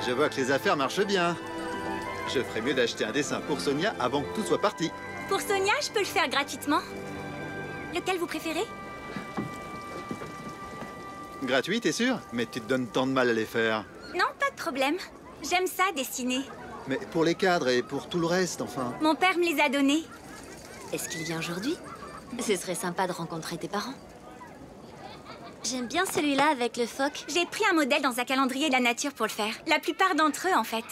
Je vois que les affaires marchent bien. Je ferais mieux d'acheter un dessin pour Sonia avant que tout soit parti. Pour Sonia, je peux le faire gratuitement. Lequel vous préférez? Gratuit, t'es sûr? Mais tu te donnes tant de mal à les faire. Non, pas de problème. J'aime ça, dessiner. Mais pour les cadres et pour tout le reste, enfin. Mon père me les a donnés. Est-ce qu'il vient aujourd'hui? Ce serait sympa de rencontrer tes parents. J'aime bien celui-là avec le phoque. J'ai pris un modèle dans un calendrier de la nature pour le faire. La plupart d'entre eux, en fait.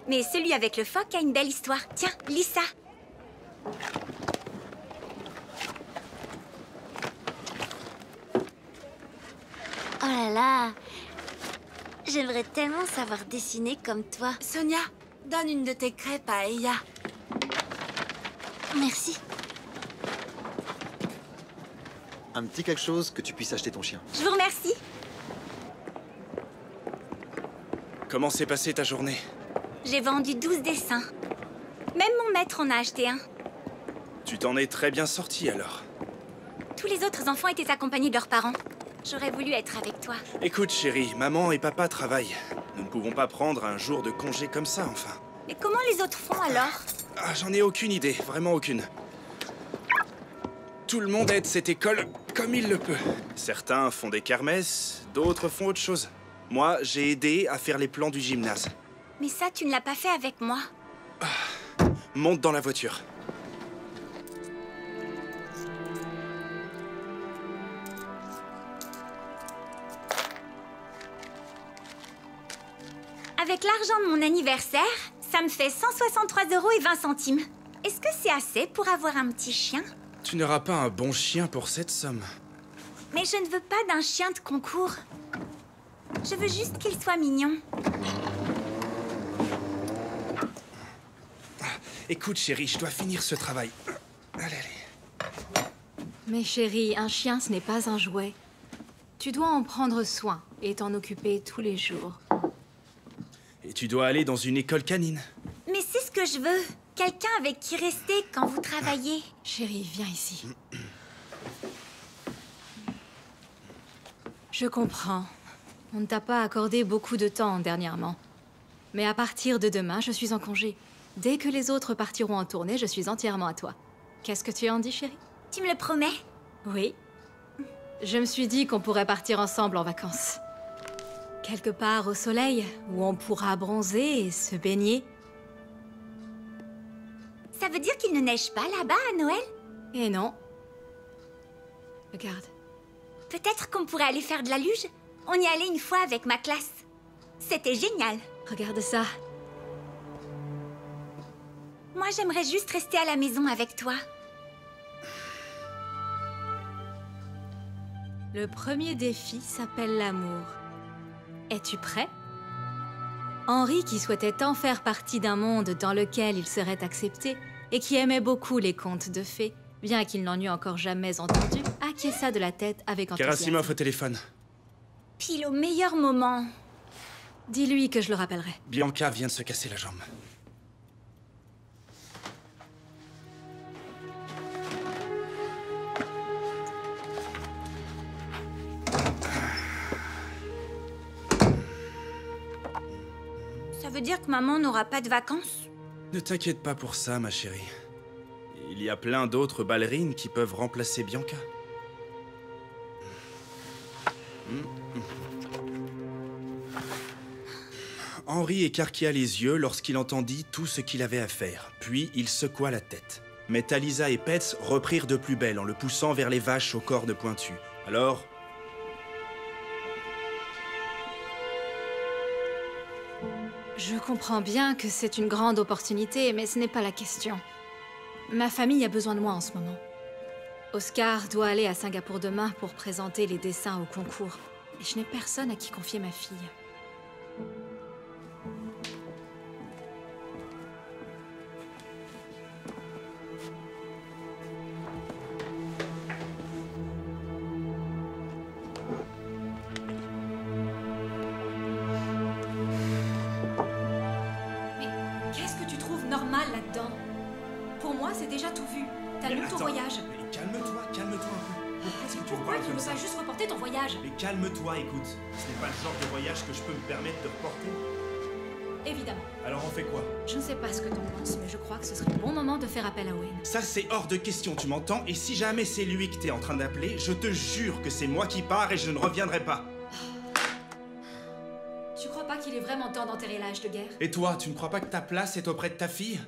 Mais celui avec le phoque a une belle histoire. Tiens, lis ça. Oh là là! J'aimerais tellement savoir dessiner comme toi. Sonia, donne une de tes crêpes à Eya. Merci. Un petit quelque chose que tu puisses acheter ton chien. Je vous remercie. Comment s'est passée ta journée? J'ai vendu 12 dessins. Même mon maître en a acheté un. Tu t'en es très bien sorti alors. Tous les autres enfants étaient accompagnés de leurs parents. J'aurais voulu être avec toi. Écoute chérie, maman et papa travaillent. Nous ne pouvons pas prendre un jour de congé comme ça, enfin. Mais comment les autres font alors? Ah, j'en ai aucune idée, vraiment aucune. Tout le monde aide cette école comme il le peut. Certains font des kermesses, d'autres font autre chose. Moi, j'ai aidé à faire les plans du gymnase. Mais ça, tu ne l'as pas fait avec moi. Monte dans la voiture. Avec l'argent de mon anniversaire, ça me fait 163,20 €. Est-ce que c'est assez pour avoir un petit chien? Tu n'auras pas un bon chien pour cette somme. Mais je ne veux pas d'un chien de concours. Je veux juste qu'il soit mignon. Écoute chérie, je dois finir ce travail. Allez, allez. Mais chérie, un chien, ce n'est pas un jouet. Tu dois en prendre soin et t'en occuper tous les jours. Et tu dois aller dans une école canine. Mais c'est ce que je veux. Quelqu'un avec qui rester quand vous travaillez. Chérie, viens ici. Je comprends. On ne t'a pas accordé beaucoup de temps dernièrement. Mais à partir de demain, je suis en congé. Dès que les autres partiront en tournée, je suis entièrement à toi. Qu'est-ce que tu en dis, chérie? Tu me le promets? Oui. Je me suis dit qu'on pourrait partir ensemble en vacances. Quelque part au soleil, où on pourra bronzer et se baigner. Ça veut dire qu'il ne neige pas là-bas à Noël? Et non. Regarde. Peut-être qu'on pourrait aller faire de la luge? On y allait une fois avec ma classe. C'était génial. Regarde ça. Moi, j'aimerais juste rester à la maison avec toi. Le premier défi s'appelle l'amour. Es-tu prêt? Henri, qui souhaitait tant faire partie d'un monde dans lequel il serait accepté et qui aimait beaucoup les contes de fées, bien qu'il n'en eût encore jamais entendu, acquiesça de la tête avec enthousiasme. Gerasimov au téléphone. Pile au meilleur moment. Dis-lui que je le rappellerai. Bianca vient de se casser la jambe. Ça veut dire que maman n'aura pas de vacances? Ne t'inquiète pas pour ça, ma chérie. Il y a plein d'autres ballerines qui peuvent remplacer Bianca. Henri écarquilla les yeux lorsqu'il entendit tout ce qu'il avait à faire, puis il secoua la tête. Mais Talisa et Petz reprirent de plus belle en le poussant vers les vaches aux cornes pointues. Alors... Je comprends bien que c'est une grande opportunité, mais ce n'est pas la question. Ma famille a besoin de moi en ce moment. Oscar doit aller à Singapour demain pour présenter les dessins au concours. Et je n'ai personne à qui confier ma fille. Normal là-dedans. Pour moi, c'est déjà tout vu. T'annules ton voyage. Mais calme-toi un peu. Pourquoi est-ce que tu Pourquoi tu veux pas juste reporter ton voyage? Mais calme-toi, écoute. Ce n'est pas le genre de voyage que je peux me permettre de reporter. Évidemment. Alors on fait quoi? Je ne sais pas ce que t'en penses, mais je crois que ce serait le bon moment de faire appel à Owen. Ça, c'est hors de question, tu m'entends? Et si jamais c'est lui que t'es en train d'appeler, je te jure que c'est moi qui pars et je ne reviendrai pas. Tu crois pas qu'il est vraiment temps d'enterrer l'âge de guerre? Et toi, tu ne crois pas que ta place est auprès de ta fille?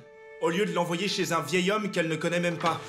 Au lieu de l'envoyer chez un vieil homme qu'elle ne connaît même pas.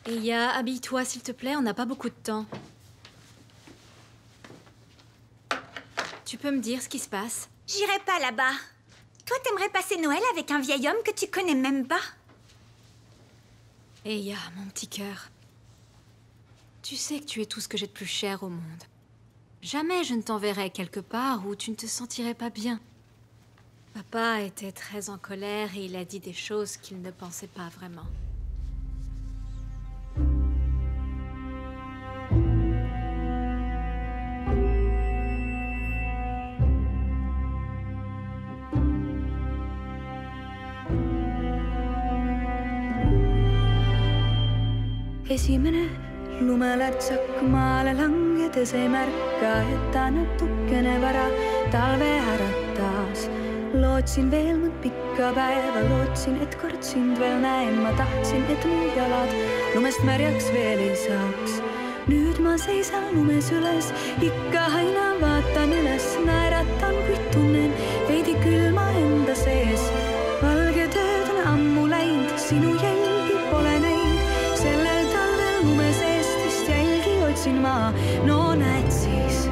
Eya, habille-toi s'il te plaît, on n'a pas beaucoup de temps. Tu peux me dire ce qui se passe? J'irai pas là-bas. Toi, t'aimerais passer Noël avec un vieil homme que tu connais même pas? Eya, mon petit cœur. Tu sais que tu es tout ce que j'ai de plus cher au monde. Jamais je ne t'enverrai quelque part où tu ne te sentirais pas bien. Papa était très en colère et il a dit des choses qu'il ne pensait pas vraiment. Esimene lumelärtsak maale langedes ei märka, et ta natukene vara talve äratas. Lootsin veel mõnd pikka päeva, lootsin, et kord sind veel näen. Ma tahtsin, et mu jalad lumest märjaks veel ei saaks. Nüüd ma seisan lumes üles, ikka aina vaatan üles. Naeratan, kuid tunnen veidi külma enda sees. Valge tööd on ammu läinud, sinu jälgi pole näinud. Sellel talvel lume seest vist jälgi otsin ma. No näed siis,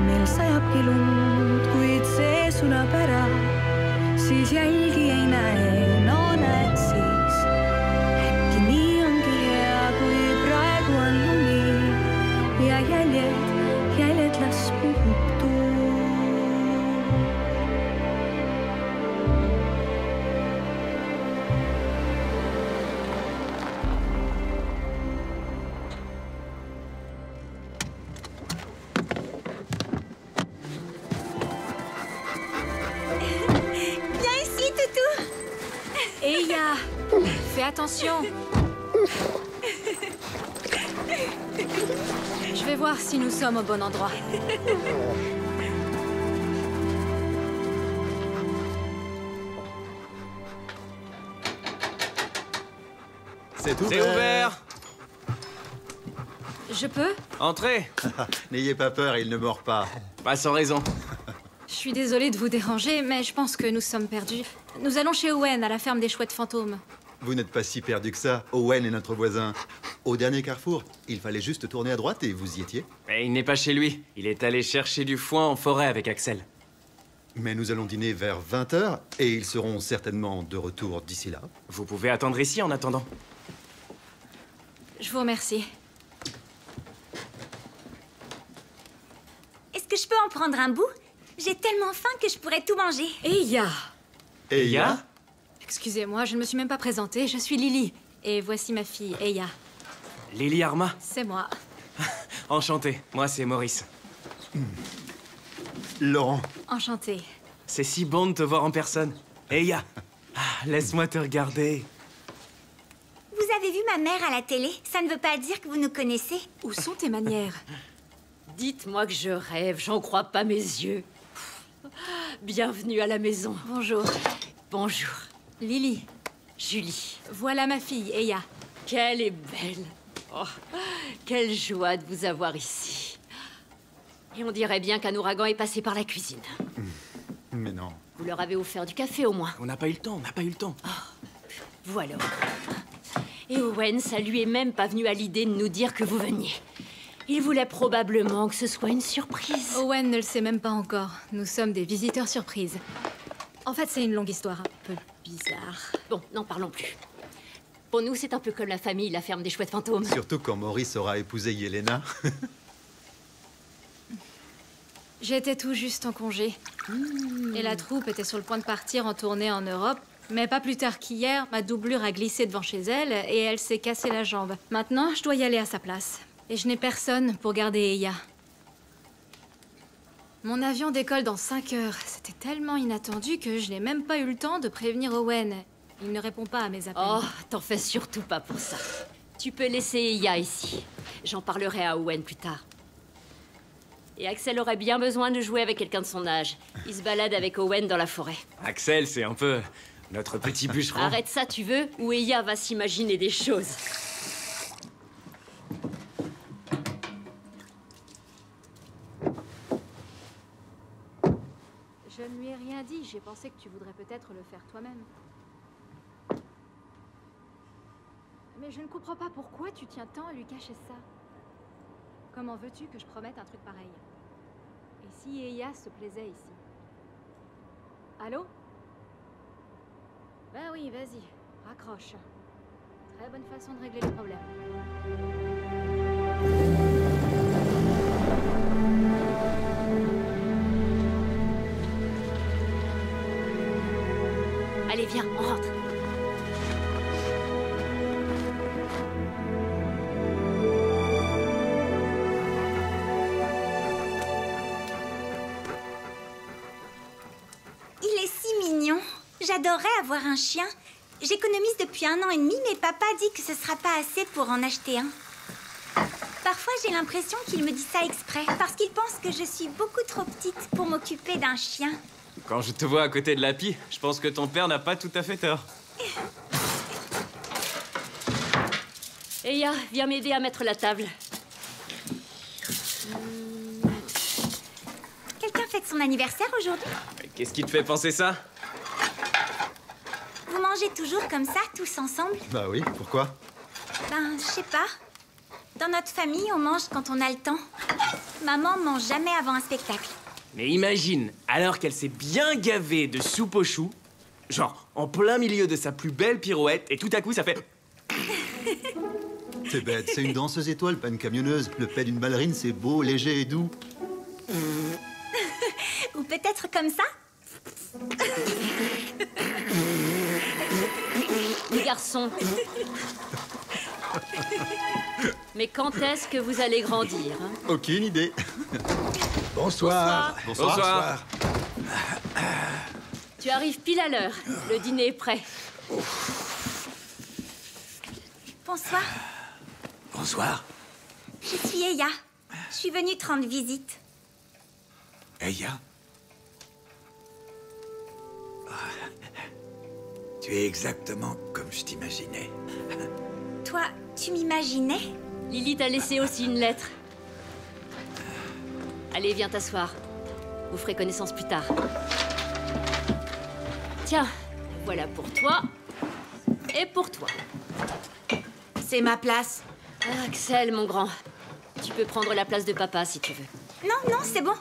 meil sajabki lund, kuid see sulab ära. Siis jälgi ei näe, no näed siis. Äkki nii ongi hea, kui praegu on lumi. Ja jäljed las puhub tuu. Eya, fais attention. Je vais voir si nous sommes au bon endroit. C'est ouvert. C'est ouvert. Je peux? Entrez. N'ayez pas peur, il ne mord pas. Pas sans raison. Je suis désolée de vous déranger, mais je pense que nous sommes perdus. Nous allons chez Owen, à la ferme des chouettes fantômes. Vous n'êtes pas si perdu que ça. Owen est notre voisin. Au dernier carrefour, il fallait juste tourner à droite et vous y étiez. Mais il n'est pas chez lui. Il est allé chercher du foin en forêt avec Axel. Mais nous allons dîner vers 20h et ils seront certainement de retour d'ici là. Vous pouvez attendre ici en attendant. Je vous remercie. Est-ce que je peux en prendre un bout? J'ai tellement faim que je pourrais tout manger. Eya! Eya? Excusez-moi, je ne me suis même pas présentée. Je suis Lily. Et voici ma fille, Eya. Lily Arma. C'est moi. Enchanté. Moi, c'est Maurice. Laurent. Enchantée. C'est si bon de te voir en personne. Eya, laisse-moi te regarder. Vous avez vu ma mère à la télé? Ça ne veut pas dire que vous nous connaissez. Où sont tes manières? Dites-moi que je rêve, j'en crois pas mes yeux. Bienvenue à la maison. Bonjour. Bonjour. Lily. Julie. Voilà ma fille, Eya. Qu'elle est belle. Oh, quelle joie de vous avoir ici. Et on dirait bien qu'un ouragan est passé par la cuisine. Mais non. Vous leur avez offert du café au moins. On n'a pas eu le temps, on n'a pas eu le temps. Vous alors. Et Owen, ça lui est même pas venu à l'idée de nous dire que vous veniez. Il voulait probablement que ce soit une surprise. Owen ne le sait même pas encore. Nous sommes des visiteurs surprises. En fait, c'est une longue histoire un peu bizarre. Bon, n'en parlons plus. Pour nous, c'est un peu comme la famille, la ferme des chouettes fantômes. Surtout quand Maurice aura épousé Yelena. J'étais tout juste en congé. Et la troupe était sur le point de partir en tournée en Europe. Mais pas plus tard qu'hier, ma doublure a glissé devant chez elle et elle s'est cassé la jambe. Maintenant, je dois y aller à sa place. Et je n'ai personne pour garder Eya. Mon avion décolle dans 5 heures. C'était tellement inattendu que je n'ai même pas eu le temps de prévenir Owen. Il ne répond pas à mes appels. Oh, t'en fais surtout pas pour ça. Tu peux laisser Eya ici. J'en parlerai à Owen plus tard. Et Axel aurait bien besoin de jouer avec quelqu'un de son âge. Il se balade avec Owen dans la forêt. Axel, c'est un peu notre petit bûcheron. Arrête ça, tu veux? Ou Eya va s'imaginer des choses. Je ne lui ai rien dit. J'ai pensé que tu voudrais peut-être le faire toi-même. Mais je ne comprends pas pourquoi tu tiens tant à lui cacher ça. Comment veux-tu que je promette un truc pareil? Et si Eya se plaisait ici? Allô? Ben oui, vas-y, raccroche. Très bonne façon de régler le problème. Allez, viens, on rentre. Il est si mignon. J'adorerais avoir un chien. J'économise depuis 1 an et demi, mais papa dit que ce sera pas assez pour en acheter un. Parfois, j'ai l'impression qu'il me dit ça exprès, parce qu'il pense que je suis beaucoup trop petite pour m'occuper d'un chien. Quand je te vois à côté de Lapi, je pense que ton père n'a pas tout à fait tort. Eya, viens m'aider à mettre la table. Quelqu'un fête son anniversaire aujourd'hui? Qu'est-ce qui te fait penser ça? Vous mangez toujours comme ça, tous ensemble? Bah oui, pourquoi? Ben, je sais pas. Dans notre famille, on mange quand on a le temps. Maman mange jamais avant un spectacle. Mais imagine, alors qu'elle s'est bien gavée de soupe aux choux, genre en plein milieu de sa plus belle pirouette, et tout à coup ça fait... T'es bête, c'est une danseuse étoile, pas une camionneuse. Le paix d'une ballerine, c'est beau, léger et doux. Ou peut-être comme ça? Les garçons. Mais quand est-ce que vous allez grandir, hein? Aucune idée. Bonsoir. Bonsoir. Tu arrives pile à l'heure. Le dîner est prêt. Bonsoir, Bonsoir. je suis Eya. Je suis venue te rendre visite. Eya. Tu es exactement comme je t'imaginais. Toi, tu m'imaginais? Lily t'a laissé aussi une lettre. Allez, viens t'asseoir. Vous ferez connaissance plus tard. Tiens, voilà pour toi. Et pour toi. C'est ma place. Ah, Axel, mon grand. Tu peux prendre la place de papa si tu veux. Non, non, c'est bon.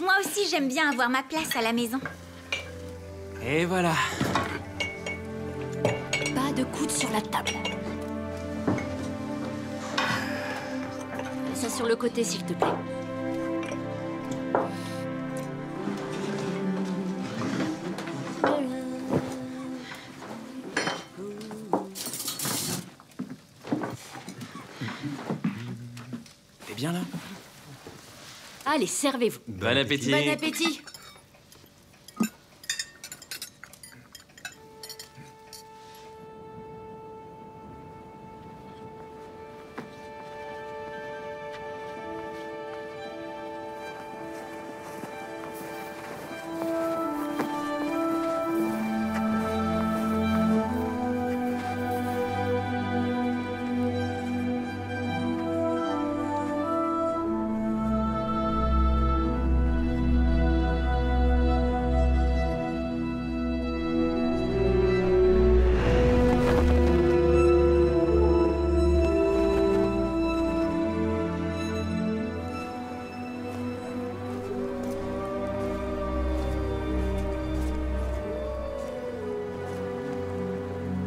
Moi aussi, j'aime bien avoir ma place à la maison. Et voilà. Pas de coude sur la table. Ça sur le côté, s'il te plaît. T'es bien là? Allez, servez-vous. Bon appétit. Bon appétit.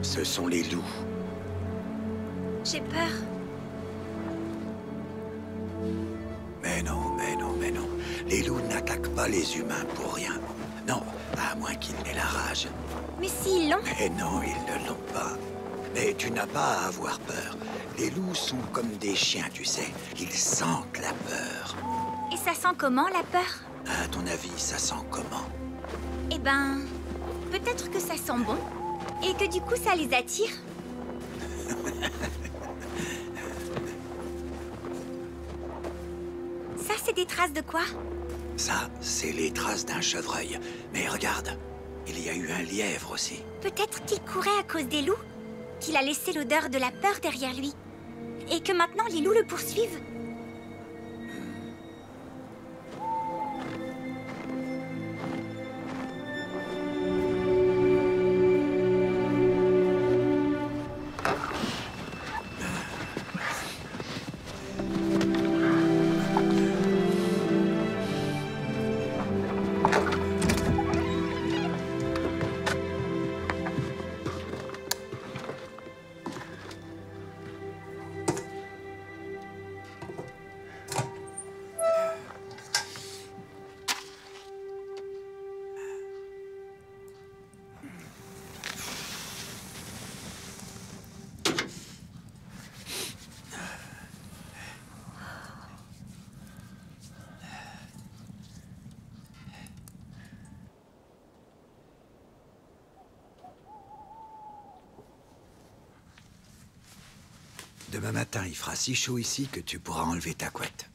Ce sont les loups. J'ai peur. Mais non, mais non, mais non. Les loups n'attaquent pas les humains pour rien. Non, à moins qu'ils n'aient la rage. Mais s'ils l'ont, Mais non, ils ne l'ont pas. Mais tu n'as pas à avoir peur. Les loups sont comme des chiens, tu sais. Ils sentent la peur. et ça sent comment, la peur? À ton avis, ça sent comment? Eh ben, peut-être que ça sent bon, et que du coup, ça les attire. Ça, c'est des traces de quoi? Ça, c'est les traces d'un chevreuil. Mais regarde, il y a eu un lièvre aussi. Peut-être qu'il courait à cause des loups, qu'il a laissé l'odeur de la peur derrière lui, et que maintenant les loups le poursuivent. Demain matin, il fera si chaud ici que tu pourras enlever ta couette.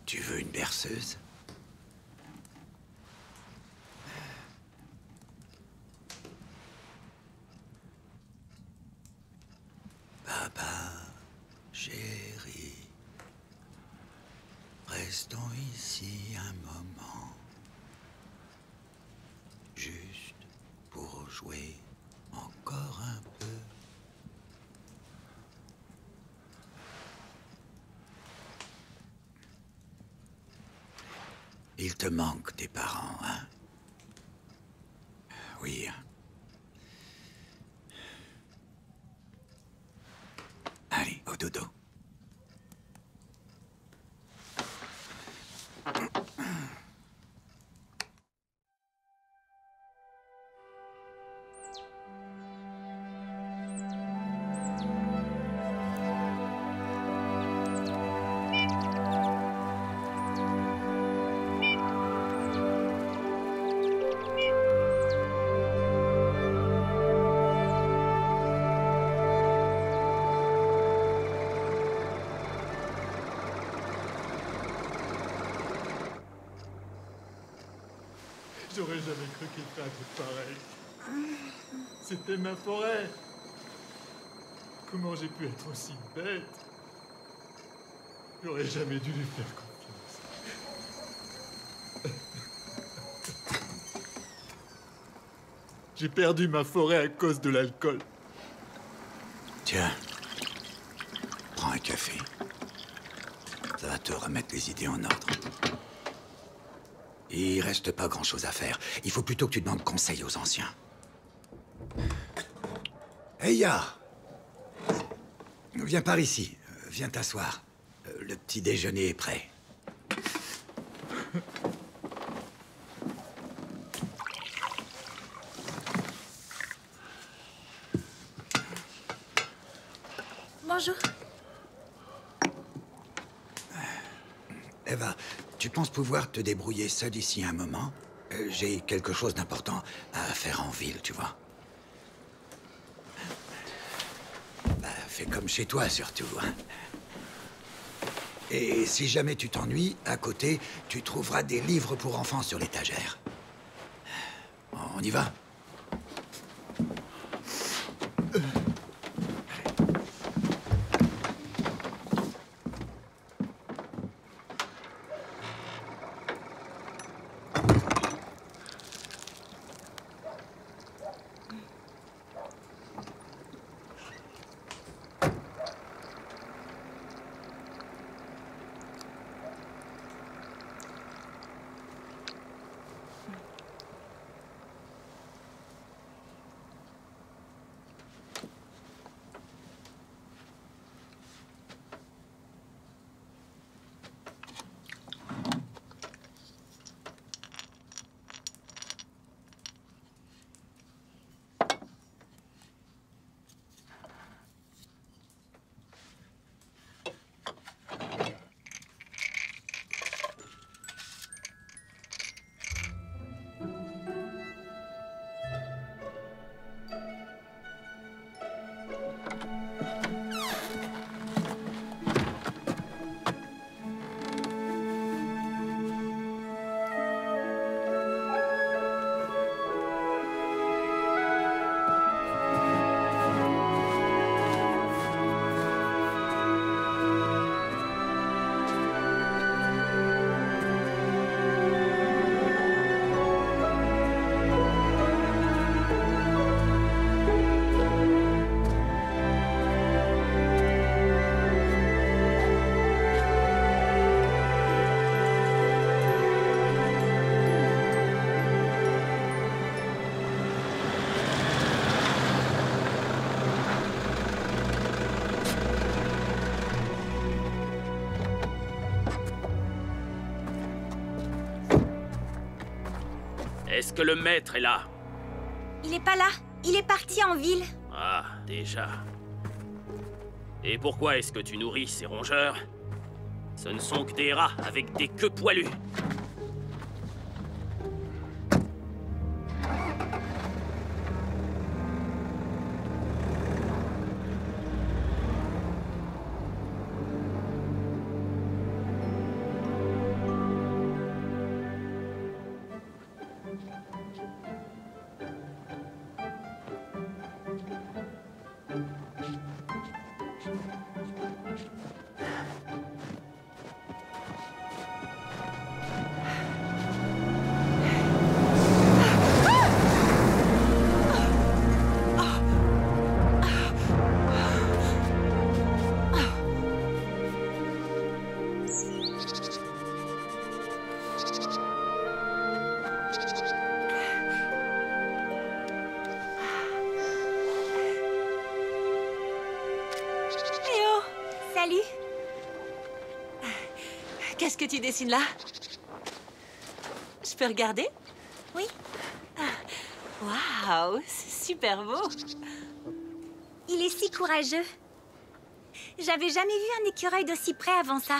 Tu veux une berceuse? Papa, chéri, restons ici un moment, juste pour jouer encore un peu. Il te manque tes parents, hein? Oui. Allez, au dodo. J'aurais jamais cru qu'il ferait un truc pareil. C'était ma forêt. Comment j'ai pu être aussi bête? J'aurais jamais dû lui faire confiance. J'ai perdu ma forêt à cause de l'alcool. Tiens, prends un café. Ça va te remettre les idées en ordre. Il reste pas grand-chose à faire. Il faut plutôt que tu demandes conseil aux anciens. Hey, Ya! Viens par ici. Viens t'asseoir. Le petit déjeuner est prêt. Bonjour. Eva, tu penses pouvoir te débrouiller seule ici un moment? J'ai quelque chose d'important à faire en ville, tu vois. Bah, fais comme chez toi, surtout, hein. Et si jamais tu t'ennuies, à côté, tu trouveras des livres pour enfants sur l'étagère. On y va? Est-ce que le maître est là? Il est pas là. Il est parti en ville. Ah, déjà. Et pourquoi est-ce que tu nourris ces rongeurs? Ce ne sont que des rats avec des queues poilues. Salut. Qu'est-ce que tu dessines là? Je peux regarder? Oui. Waouh, c'est super beau. Il est si courageux. J'avais jamais vu un écureuil d'aussi près avant ça.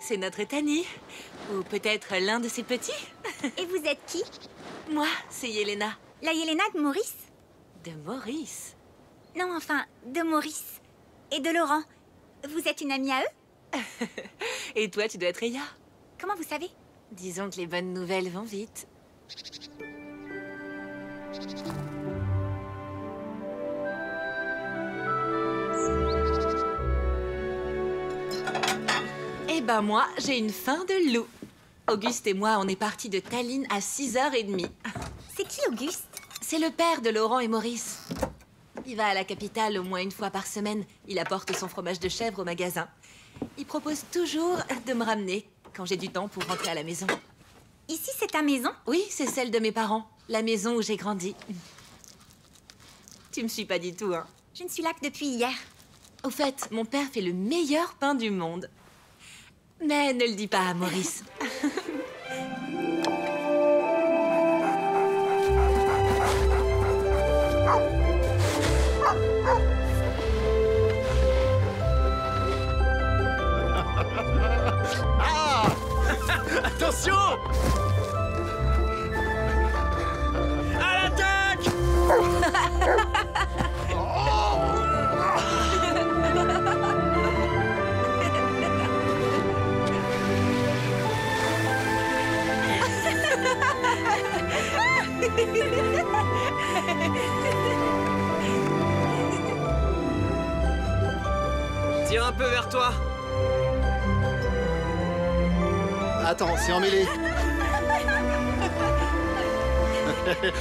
C'est notre Tani. Ou peut-être l'un de ses petits. Et vous êtes qui? Moi, c'est Yelena. La Yelena de Maurice? De Maurice? Non, enfin, de Maurice. Et de Laurent. Vous êtes une amie à eux? Et toi, tu dois être Eya. Comment vous savez? Disons que les bonnes nouvelles vont vite. Eh ben moi, j'ai une faim de loup. Auguste et moi, on est partis de Tallinn à 6h30. C'est qui, Auguste? C'est le père de Laurent et Maurice. Il va à la capitale au moins une fois par semaine. Il apporte son fromage de chèvre au magasin. Il propose toujours de me ramener quand j'ai du temps pour rentrer à la maison. Ici, c'est ta maison? Oui, c'est celle de mes parents. La maison où j'ai grandi. Tu me suis pas du tout, hein? Je ne suis là que depuis hier. Au fait, mon père fait le meilleur pain du monde. Mais ne le dis pas à Maurice. Ah! Attention! À l'attaque! Tire un peu vers toi. Attends, c'est emmêlé.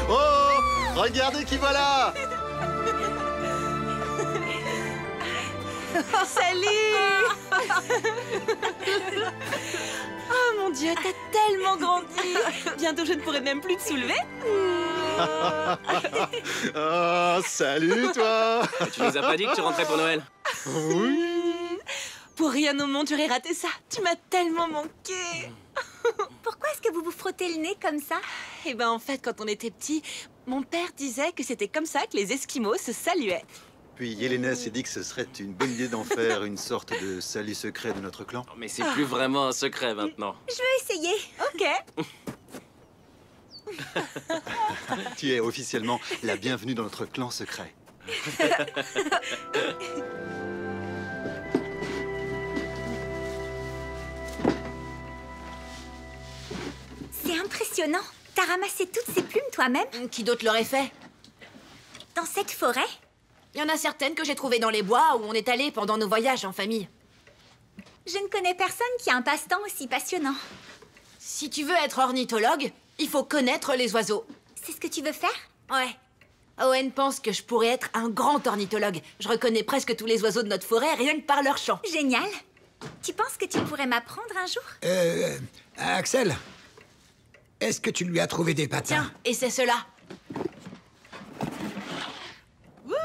Oh! Regardez qui voilà! Salut! Oh mon Dieu, t'as tellement grandi! Bientôt, je ne pourrai même plus te soulever. Oh, salut, toi! Tu nous as pas dit que tu rentrais pour Noël? Oui! Pour rien au monde, j'aurais raté ça. Tu m'as tellement manqué. Pourquoi est-ce que vous vous frottez le nez comme ça? Eh ben, en fait, quand on était petits, mon père disait que c'était comme ça que les Esquimaux se saluaient. Puis Yelena s'est dit que ce serait une bonne idée d'en faire une sorte de salut secret de notre clan. Mais c'est plus vraiment un secret maintenant. Je veux essayer. Ok. Tu es officiellement la bienvenue dans notre clan secret. C'est impressionnant. T'as ramassé toutes ces plumes toi-même? Qui d'autre l'aurait fait? Dans cette forêt? Il y en a certaines que j'ai trouvées dans les bois où on est allé pendant nos voyages en famille. Je ne connais personne qui a un passe-temps aussi passionnant. Si tu veux être ornithologue, il faut connaître les oiseaux. C'est ce que tu veux faire? Ouais. Owen pense que je pourrais être un grand ornithologue. Je reconnais presque tous les oiseaux de notre forêt rien que par leur chant. Génial. Tu penses que tu pourrais m'apprendre un jour? Axel, est-ce que tu lui as trouvé des patins? Tiens, et c'est cela. Wouh!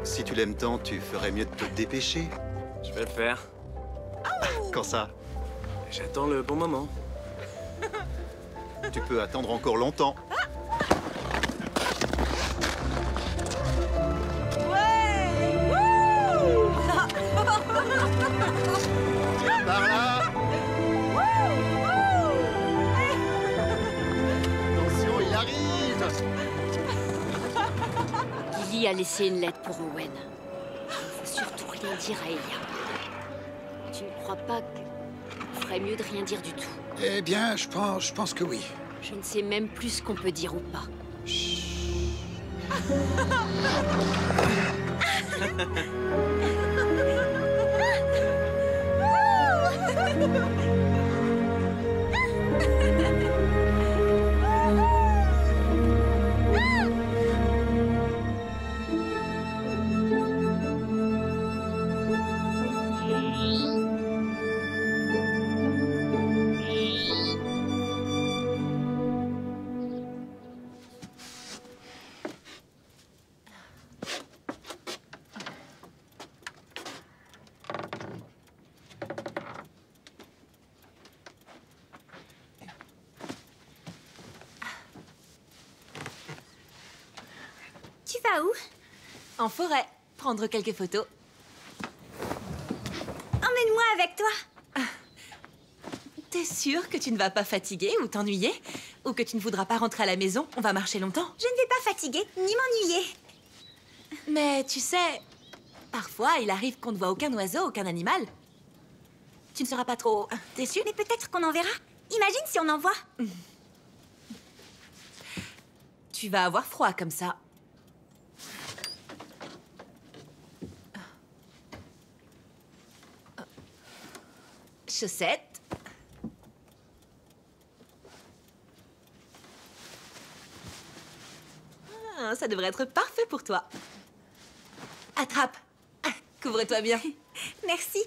Si tu l'aimes tant, tu ferais mieux de te dépêcher. Je vais le faire. Quand ça? J'attends le bon moment. Tu peux attendre encore longtemps. Tiens par là. Attention, il arrive. Lily a laissé une lettre pour Owen. Il ne faut surtout rien dire à Elia. Tu ne crois pas qu'il ferait mieux de rien dire du tout? Eh bien, je pense que oui. Je ne sais même plus ce qu'on peut dire ou pas. Tu vas où? En forêt, prendre quelques photos. Emmène-moi avec toi. T'es sûre que tu ne vas pas fatiguer ou t'ennuyer? Ou que tu ne voudras pas rentrer à la maison? On va marcher longtemps. Je ne vais pas fatiguer, ni m'ennuyer. Mais tu sais, parfois il arrive qu'on ne voit aucun oiseau, aucun animal. Tu ne seras pas trop déçue? Mais peut-être qu'on en verra. Imagine si on en voit. Tu vas avoir froid comme ça. Chaussettes. Ah, ça devrait être parfait pour toi. Attrape. Ah, couvre-toi bien. Merci.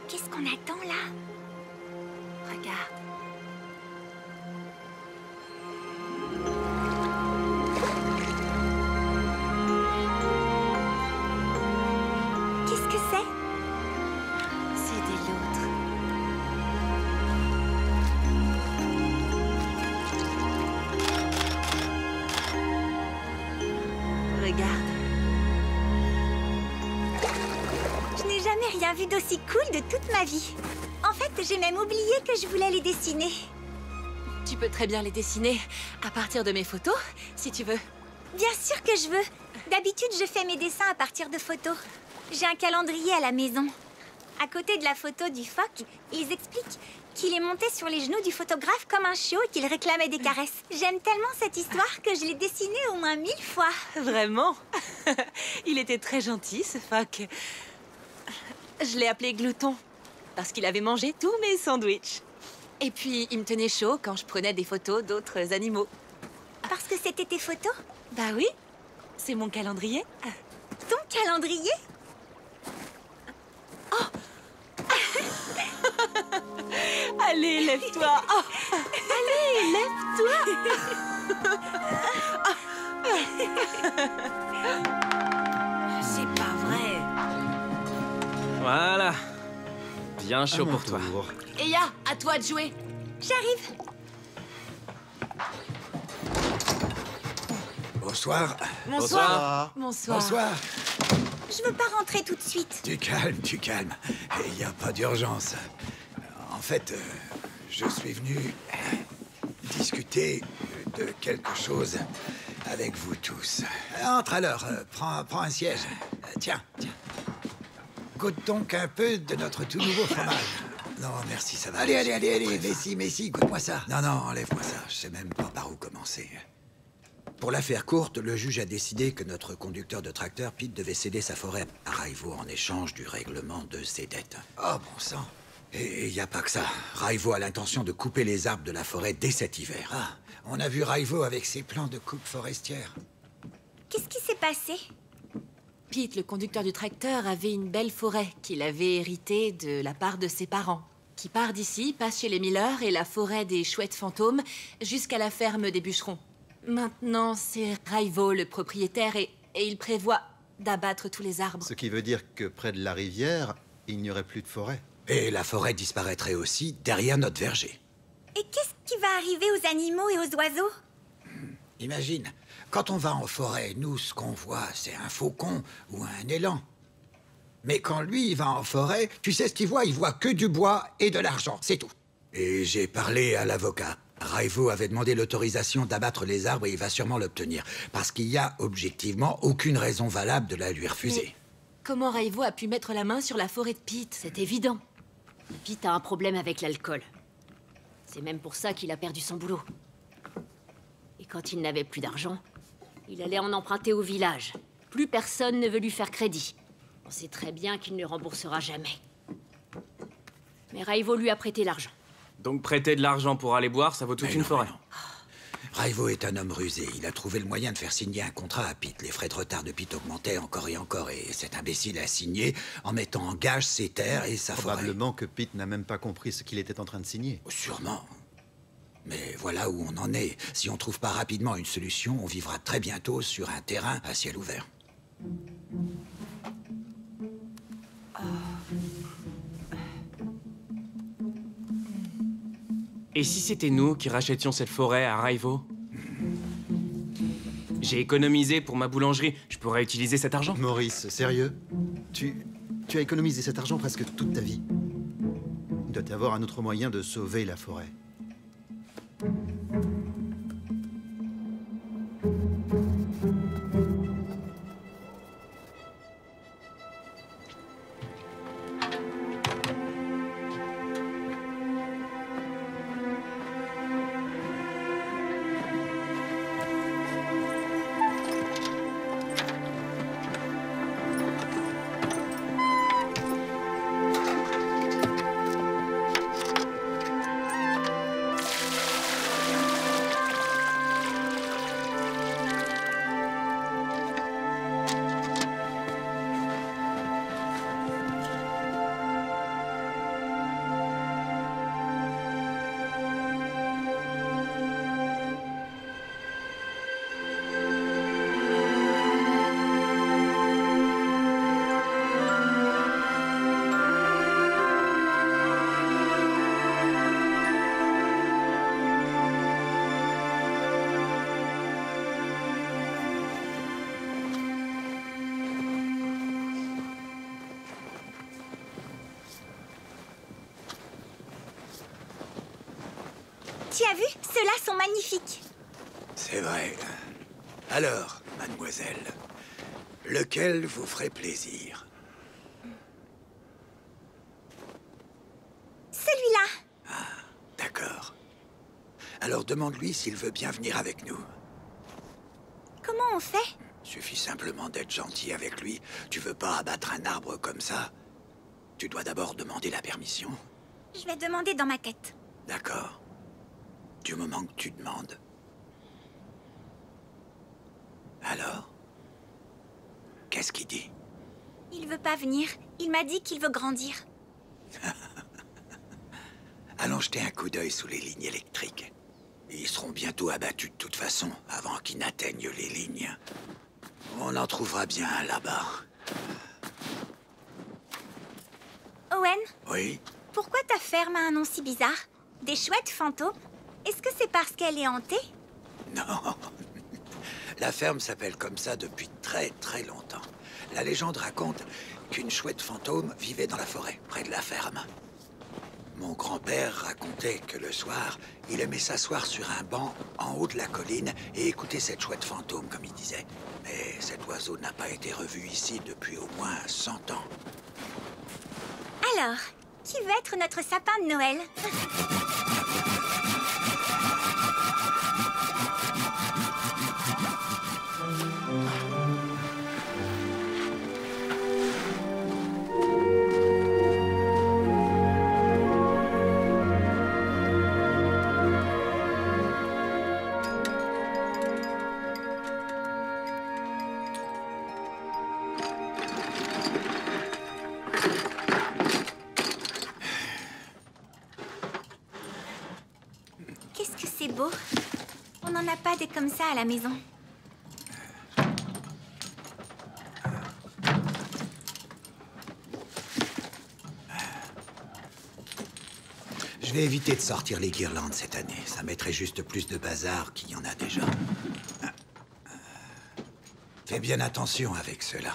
Qu'est-ce qu'on attend là? Regarde. Qu'est-ce que c'est? C'est des loutres. Regarde. Je n'ai jamais rien vu d'aussi cool de toute ma vie. En fait, j'ai même oublié que je voulais les dessiner. Tu peux très bien les dessiner à partir de mes photos, si tu veux. Bien sûr que je veux. D'habitude, je fais mes dessins à partir de photos. J'ai un calendrier à la maison. À côté de la photo du phoque, ils expliquent qu'il est monté sur les genoux du photographe comme un chiot et qu'il réclamait des caresses. J'aime tellement cette histoire que je l'ai dessinée au moins 1000 fois. Vraiment? Il était très gentil, ce phoque. Je l'ai appelé Glouton, parce qu'il avait mangé tous mes sandwichs. Et puis, il me tenait chaud quand je prenais des photos d'autres animaux. Parce que c'était tes photos? Bah oui, c'est mon calendrier. Ton calendrier? Oh! Allez, lève-toi. Oh. Allez, lève-toi. C'est pas vrai. Voilà. Bien chaud pour toi. Eya, à toi de jouer. J'arrive. Bonsoir. Bonsoir. Bonsoir. Bonsoir. Je veux pas rentrer tout de suite. Tu calmes. Il n'y a pas d'urgence. En fait, je suis venu discuter de quelque chose avec vous tous. Entre alors, prends un siège. Tiens. Goûte donc un peu de notre tout nouveau fromage. Non, merci, ça va. Allez, Messi, goûte-moi ça. Non, enlève-moi ça, je sais même pas par où commencer. Pour la faire courte, le juge a décidé que notre conducteur de tracteur, Pete, devait céder sa forêt à Raivo en échange du règlement de ses dettes. Oh, bon sang. Et il n'y a pas que ça. Raivo a l'intention de couper les arbres de la forêt dès cet hiver. Ah, on a vu Raivo avec ses plans de coupe forestière. Qu'est-ce qui s'est passé? Pete, le conducteur du tracteur, avait une belle forêt qu'il avait héritée de la part de ses parents, qui part d'ici, passe chez les Miller et la forêt des chouettes fantômes, jusqu'à la ferme des bûcherons. Maintenant, c'est Raivo, le propriétaire, et il prévoit d'abattre tous les arbres. Ce qui veut dire que près de la rivière, il n'y aurait plus de forêt. Et la forêt disparaîtrait aussi derrière notre verger. Et qu'est-ce qui va arriver aux animaux et aux oiseaux? Imagine, quand on va en forêt, nous, ce qu'on voit, c'est un faucon ou un élan. Mais quand lui, il va en forêt, tu sais ce qu'il voit? Il voit que du bois et de l'argent, c'est tout. Et j'ai parlé à l'avocat. Raivo avait demandé l'autorisation d'abattre les arbres et il va sûrement l'obtenir. Parce qu'il y a, objectivement, aucune raison valable de la lui refuser. Mais comment Raivo a pu mettre la main sur la forêt de Pete? C'est évident. Pete a un problème avec l'alcool. C'est même pour ça qu'il a perdu son boulot. Et quand il n'avait plus d'argent, il allait en emprunter au village. Plus personne ne veut lui faire crédit. On sait très bien qu'il ne remboursera jamais. Mais Raivo lui a prêté l'argent. Donc prêter de l'argent pour aller boire, ça vaut toute une forêt. Raivo est un homme rusé. Il a trouvé le moyen de faire signer un contrat à Pete. Les frais de retard de Pete augmentaient encore et encore. Et cet imbécile a signé en mettant en gage ses terres et sa forêt. Probablement que Pete n'a même pas compris ce qu'il était en train de signer. Sûrement. Mais voilà où on en est. Si on trouve pas rapidement une solution, on vivra très bientôt sur un terrain à ciel ouvert. Et si c'était nous qui rachètions cette forêt à Raivo? J'ai économisé pour ma boulangerie. Je pourrais utiliser cet argent. Maurice, sérieux? Tu as économisé cet argent presque toute ta vie. Il doit y avoir un autre moyen de sauver la forêt. Tu as vu? Ceux-là sont magnifiques. C'est vrai. Alors, mademoiselle, lequel vous ferait plaisir? Celui-là. D'accord. Alors demande-lui s'il veut bien venir avec nous. Comment on fait? Suffit simplement d'être gentil avec lui. Tu veux pas abattre un arbre comme ça? Tu dois d'abord demander la permission. Je vais demander dans ma tête. D'accord. Du moment que tu demandes. Alors? Qu'est-ce qu'il dit? Il veut pas venir. Il m'a dit qu'il veut grandir. Allons jeter un coup d'œil sous les lignes électriques. Ils seront bientôt abattus de toute façon, avant qu'ils n'atteignent les lignes. On en trouvera bien un là-bas. Owen? Oui? Pourquoi ta ferme a un nom si bizarre? Des chouettes fantômes? Est-ce que c'est parce qu'elle est hantée? Non. La ferme s'appelle comme ça depuis très très longtemps. La légende raconte qu'une chouette fantôme vivait dans la forêt, près de la ferme. Mon grand-père racontait que le soir, il aimait s'asseoir sur un banc en haut de la colline et écouter cette chouette fantôme, comme il disait. Mais cet oiseau n'a pas été revu ici depuis au moins 100 ans. Alors, qui veut être notre sapin de Noël? Qu'est-ce que c'est beau. On n'en a pas des comme ça à la maison. Je vais éviter de sortir les guirlandes cette année. Ça mettrait juste plus de bazar qu'il y en a déjà. Fais bien attention avec cela.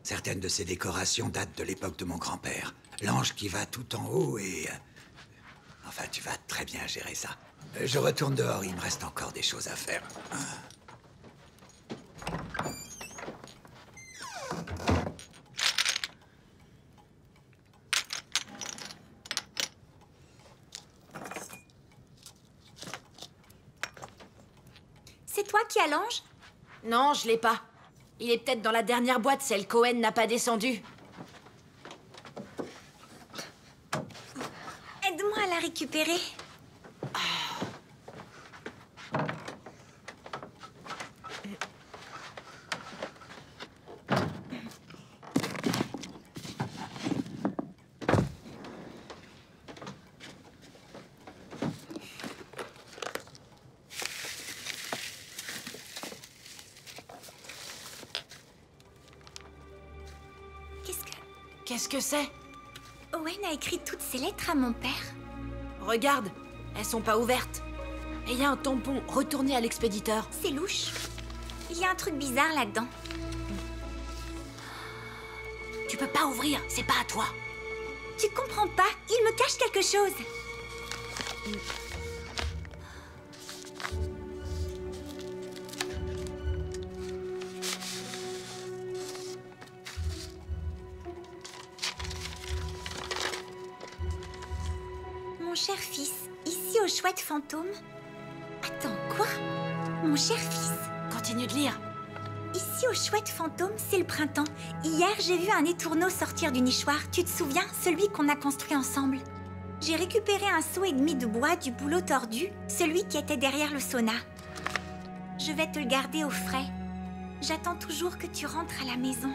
Certaines de ces décorations datent de l'époque de mon grand-père. L'ange qui va tout en haut et... Enfin, tu vas très bien gérer ça. Je retourne dehors, il me reste encore des choses à faire. C'est toi qui allonge? Non, je l'ai pas. Il est peut-être dans la dernière boîte, celle qu'Owen n'a pas descendue. Aide-moi à la récupérer. Qu'est-ce que c'est? Owen a écrit toutes ces lettres à mon père. Regarde, elles sont pas ouvertes. Et il y a un tampon retourné à l'expéditeur. C'est louche. Il y a un truc bizarre là-dedans. Tu peux pas ouvrir, c'est pas à toi. Tu comprends pas? Il me cache quelque chose. Mon cher fils, ici au Chouette Fantôme. Attends, quoi? Mon cher fils. Continue de lire. Ici au Chouette Fantôme, c'est le printemps. Hier, j'ai vu un étourneau sortir du nichoir. Tu te souviens? Celui qu'on a construit ensemble. J'ai récupéré un seau et demi de bois du boulot tordu, celui qui était derrière le sauna. Je vais te le garder au frais. J'attends toujours que tu rentres à la maison.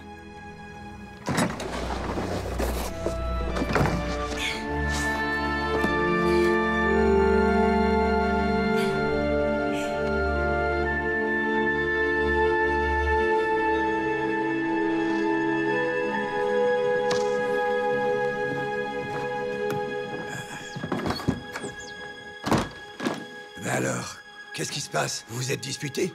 Alors, qu'est-ce qui se passe? Vous vous êtes disputés?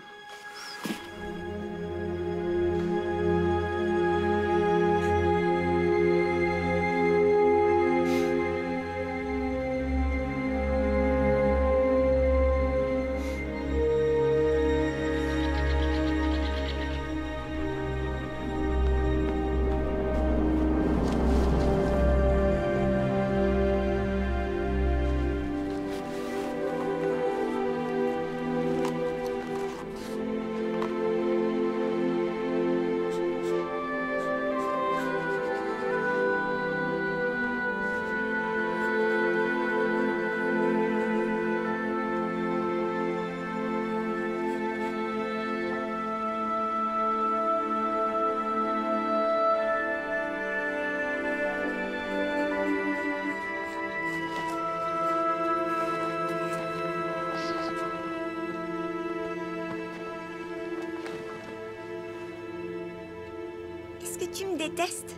Est-ce que tu me détestes?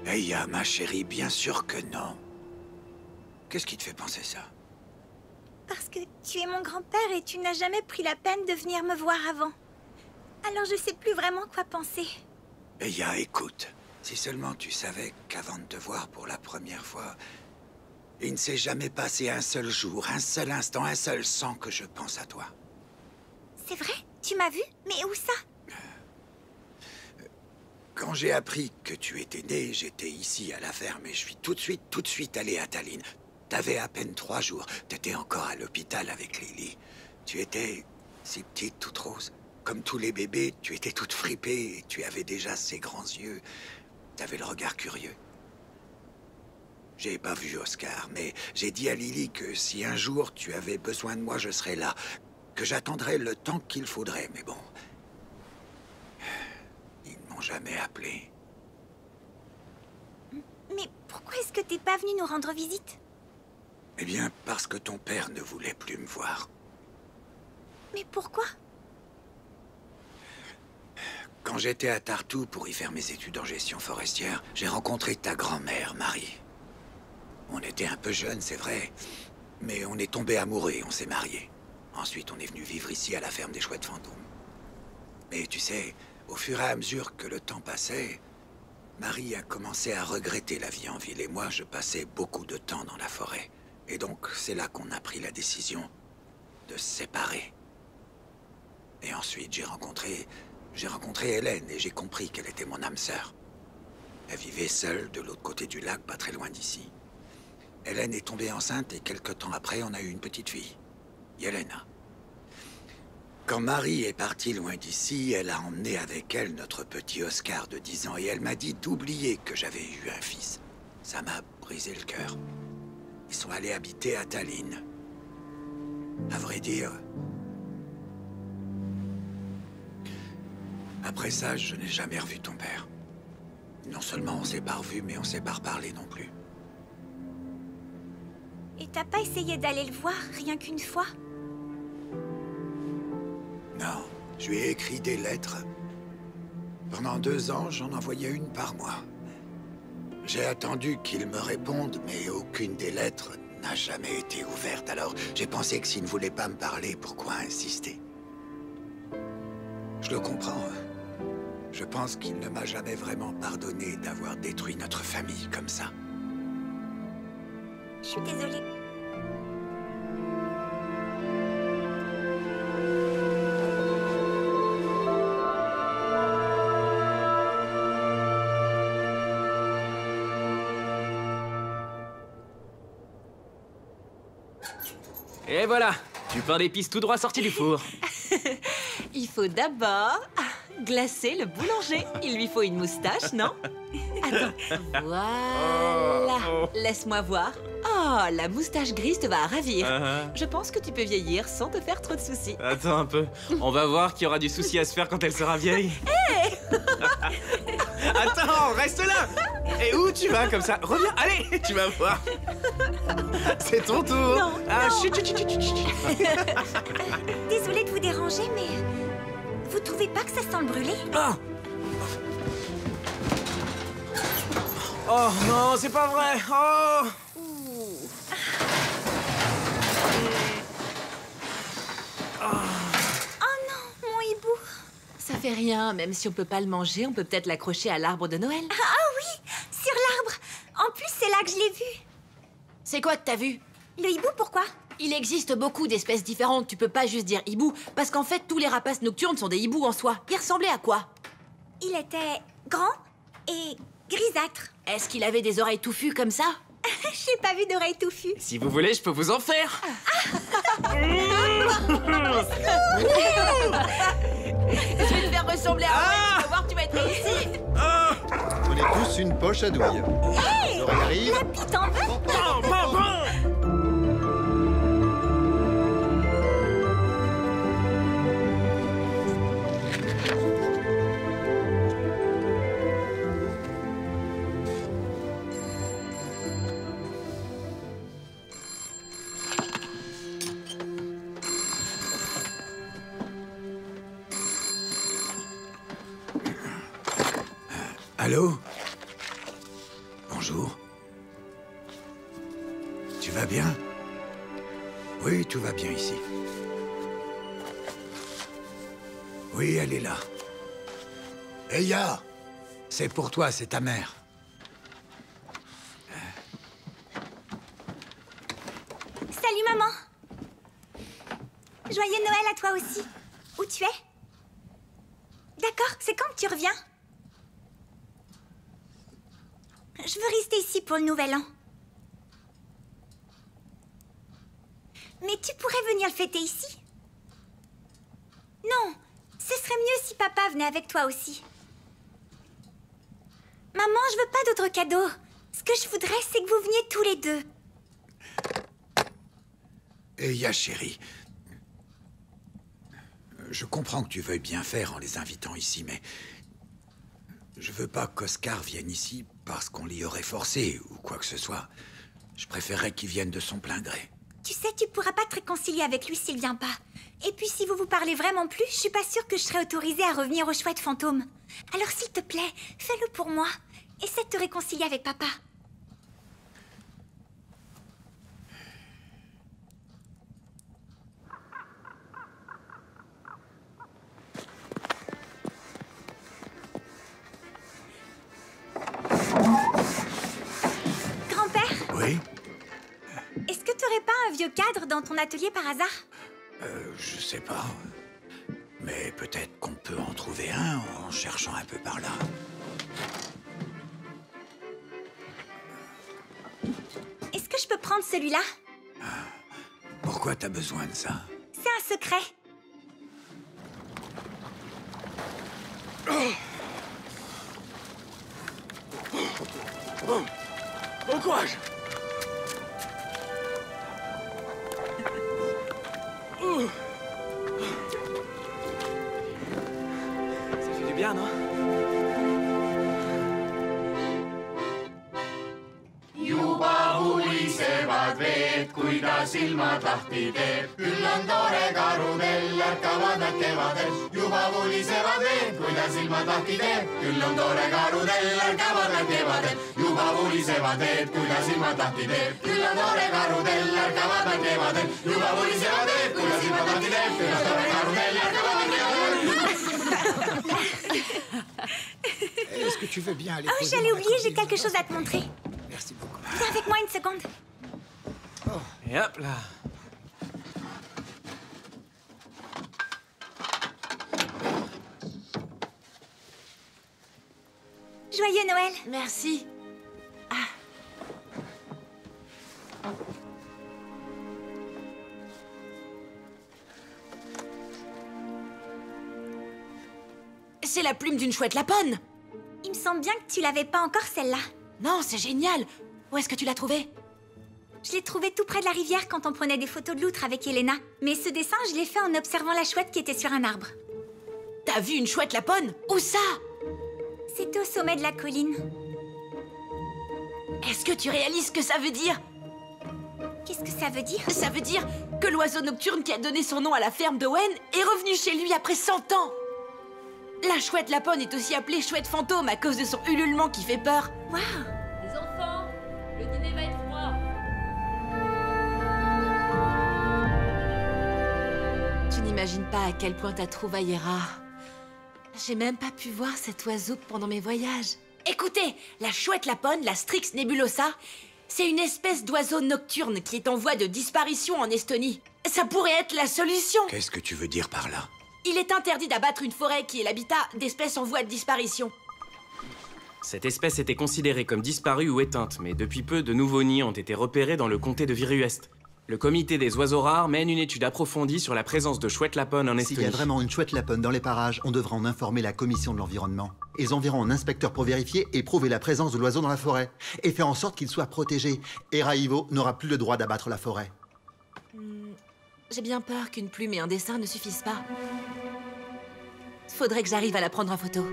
Eya, ma chérie, bien sûr que non. Qu'est-ce qui te fait penser ça? Parce que tu es mon grand-père et tu n'as jamais pris la peine de venir me voir avant. Alors je sais plus vraiment quoi penser. Eya, écoute. Si seulement tu savais qu'avant de te voir pour la première fois, il ne s'est jamais passé un seul jour, un seul instant, un seul sans que je pense à toi. C'est vrai? Tu m'as vu? Mais où ça? Quand j'ai appris que tu étais né, j'étais ici à la ferme et je suis tout de suite allé à Tallinn. T'avais à peine 3 jours, t'étais encore à l'hôpital avec Lily. Tu étais si petite, toute rose. Comme tous les bébés, tu étais toute fripée et tu avais déjà ces grands yeux. T'avais le regard curieux. J'ai pas vu Oscar, mais j'ai dit à Lily que si un jour tu avais besoin de moi, je serais là. Que j'attendrais le temps qu'il faudrait, mais bon... Ils ne m'ont jamais appelé. Mais pourquoi est-ce que t'es pas venu nous rendre visite? Eh bien, parce que ton père ne voulait plus me voir. Mais pourquoi? Quand j'étais à Tartu pour y faire mes études en gestion forestière, j'ai rencontré ta grand-mère, Marie. On était un peu jeunes, c'est vrai, mais on est tombés amoureux et on s'est mariés. Ensuite, on est venu vivre ici à la ferme des Chouettes Fantômes. Mais tu sais, au fur et à mesure que le temps passait, Marie a commencé à regretter la vie en ville et moi, je passais beaucoup de temps dans la forêt. Et donc, c'est là qu'on a pris la décision de se séparer. Et ensuite, j'ai rencontré Hélène et j'ai compris qu'elle était mon âme sœur. Elle vivait seule de l'autre côté du lac, pas très loin d'ici. Hélène est tombée enceinte et quelque temps après, on a eu une petite fille, Yelena. Quand Marie est partie loin d'ici, elle a emmené avec elle notre petit Oscar de 10 ans et elle m'a dit d'oublier que j'avais eu un fils. Ça m'a brisé le cœur. Ils sont allés habiter à Tallinn. À vrai dire... Après ça, je n'ai jamais revu ton père. Non seulement on s'est pas revus, mais on s'est pas reparlé non plus. Et t'as pas essayé d'aller le voir, rien qu'une fois? Non, je lui ai écrit des lettres. Pendant 2 ans, j'en envoyais une par mois. J'ai attendu qu'il me réponde, mais aucune des lettres n'a jamais été ouverte. Alors, j'ai pensé que s'il ne voulait pas me parler, pourquoi insister? Je le comprends. Je pense qu'il ne m'a jamais vraiment pardonné d'avoir détruit notre famille comme ça. Je suis désolée. Et voilà, du pain d'épices tout droit sorti du four. Il faut d'abord glacer le boulanger. Il lui faut une moustache, non? Attends, voilà. Laisse-moi voir. Oh, la moustache grise te va ravir. Je pense que tu peux vieillir sans te faire trop de soucis. Attends un peu, on va voir qu'il y aura du souci à se faire quand elle sera vieille. Hé Attends, reste là. Et où tu vas comme ça? Reviens, allez, tu vas voir. C'est ton tour. Non, ah, non. Chut, chut, chut, chut, chut. Désolée de vous déranger, mais... Vous trouvez pas que ça sent le brûlé? Ah. Oh non, c'est pas vrai. Oh. Oh non, mon hibou! Ça fait rien, même si on peut pas le manger, on peut peut-être l'accrocher à l'arbre de Noël. Ah oui, sur l'arbre! En plus, c'est là que je l'ai vu. C'est quoi que t'as vu? Le hibou, pourquoi? Il existe beaucoup d'espèces différentes, tu peux pas juste dire hibou, parce qu'en fait, tous les rapaces nocturnes sont des hiboux en soi. Il ressemblait à quoi? Il était grand et grisâtre. Est-ce qu'il avait des oreilles touffues comme ça? J'ai pas vu d'oreilles touffues. Si vous voulez, je peux vous en faire. Je vais te faire ressembler à moi, tu vas voir, tu vas être réussi. Prenez tous une poche à douille. Hé! L'oreille arrive. La pite en veut? Bon, bon, bon. Allô? Bonjour. Tu vas bien? Oui, tout va bien ici. Oui, elle est là. Eya! C'est pour toi, c'est ta mère. Salut, maman. Joyeux Noël à toi aussi. Où tu es? D'accord, c'est quand que tu reviens? Je veux rester ici pour le nouvel an. Mais tu pourrais venir le fêter ici? Non, ce serait mieux si papa venait avec toi aussi. Maman, je veux pas d'autres cadeaux. Ce que je voudrais, c'est que vous veniez tous les deux. Eya, chérie. Je comprends que tu veuilles bien faire en les invitant ici, mais... Je veux pas qu'Oscar vienne ici parce qu'on l'y aurait forcé ou quoi que ce soit. Je préférerais qu'il vienne de son plein gré. Tu sais, tu pourras pas te réconcilier avec lui s'il vient pas. Et puis, si vous vous parlez vraiment plus, je suis pas sûre que je serai autorisée à revenir au chouette fantôme. Alors, s'il te plaît, fais-le pour moi. Essaie de te réconcilier avec papa. Grand-père, Oui? est-ce que tu aurais pas un vieux cadre dans ton atelier par hasard? Je sais pas. Mais peut-être qu'on peut en trouver un en cherchant un peu par là. Est-ce que je peux prendre celui-là? Pourquoi t'as besoin de ça? C'est un secret. Bon courage. Ça fait du bien, non? Juba hulisevad veed, kui ta silmad lahti teeb. Küll on tore karudel, ärkavad nad kevadel. Juba hulisevad veed, kui ta silmad lahti teeb. Küll on tore karudel, ärkavad nad kevadel. Juba hulisevad veed, kui ta silmad lahti teeb. Küll on tore karudel, ärkavad nad kevadel. Juba hulisevad veed, kui ta silmad lahti teeb. Küll on tore karudel, ärkavad nad kevadel. Est-ce que tu veux bien aller Oh, j'allais oublier, j'ai quelque chose à te montrer. Merci beaucoup. Viens avec moi une seconde. Et hop là. Joyeux Noël. Merci. C'est la plume d'une chouette lapone. Il me semble bien que tu l'avais pas encore, celle-là. Non, c'est génial. Où est-ce que tu l'as trouvée? Je l'ai trouvée tout près de la rivière quand on prenait des photos de loutre avec Elena. Mais ce dessin, je l'ai fait en observant la chouette qui était sur un arbre. T'as vu une chouette lapone? Où ça? C'était au sommet de la colline. Est-ce que tu réalises ce que ça veut dire? Qu'est-ce que ça veut dire? Ça veut dire que l'oiseau nocturne qui a donné son nom à la ferme d'Owen est revenu chez lui après 100 ans. La chouette lapone est aussi appelée chouette fantôme à cause de son ululement qui fait peur. Waouh! Les enfants, le dîner va être froid. Tu n'imagines pas à quel point ta trouvaille est rare. J'ai même pas pu voir cet oiseau pendant mes voyages. Écoutez, la chouette lapone, la Strix nebulosa, c'est une espèce d'oiseau nocturne qui est en voie de disparition en Estonie. Ça pourrait être la solution. Qu'est-ce que tu veux dire par là? Il est interdit d'abattre une forêt qui est l'habitat d'espèces en voie de disparition. Cette espèce était considérée comme disparue ou éteinte, mais depuis peu, de nouveaux nids ont été repérés dans le comté de Viruest. Le comité des oiseaux rares mène une étude approfondie sur la présence de chouettes lapone en Estonie. S'il y a vraiment une chouette lapone dans les parages, on devra en informer la commission de l'environnement. Ils enverront un inspecteur pour vérifier et prouver la présence de l'oiseau dans la forêt. Et faire en sorte qu'il soit protégé. Et Raivo n'aura plus le droit d'abattre la forêt. J'ai bien peur qu'une plume et un dessin ne suffisent pas. Faudrait que j'arrive à la prendre en photo.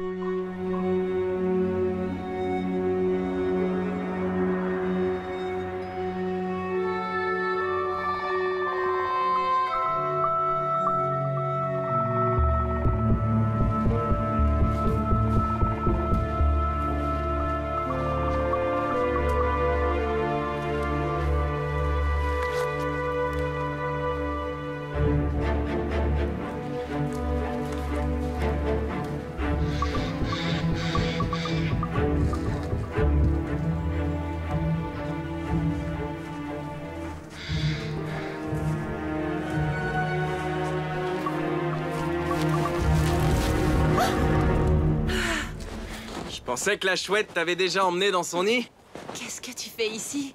Je pensais que la chouette t'avait déjà emmené dans son nid. Qu'est-ce que tu fais ici?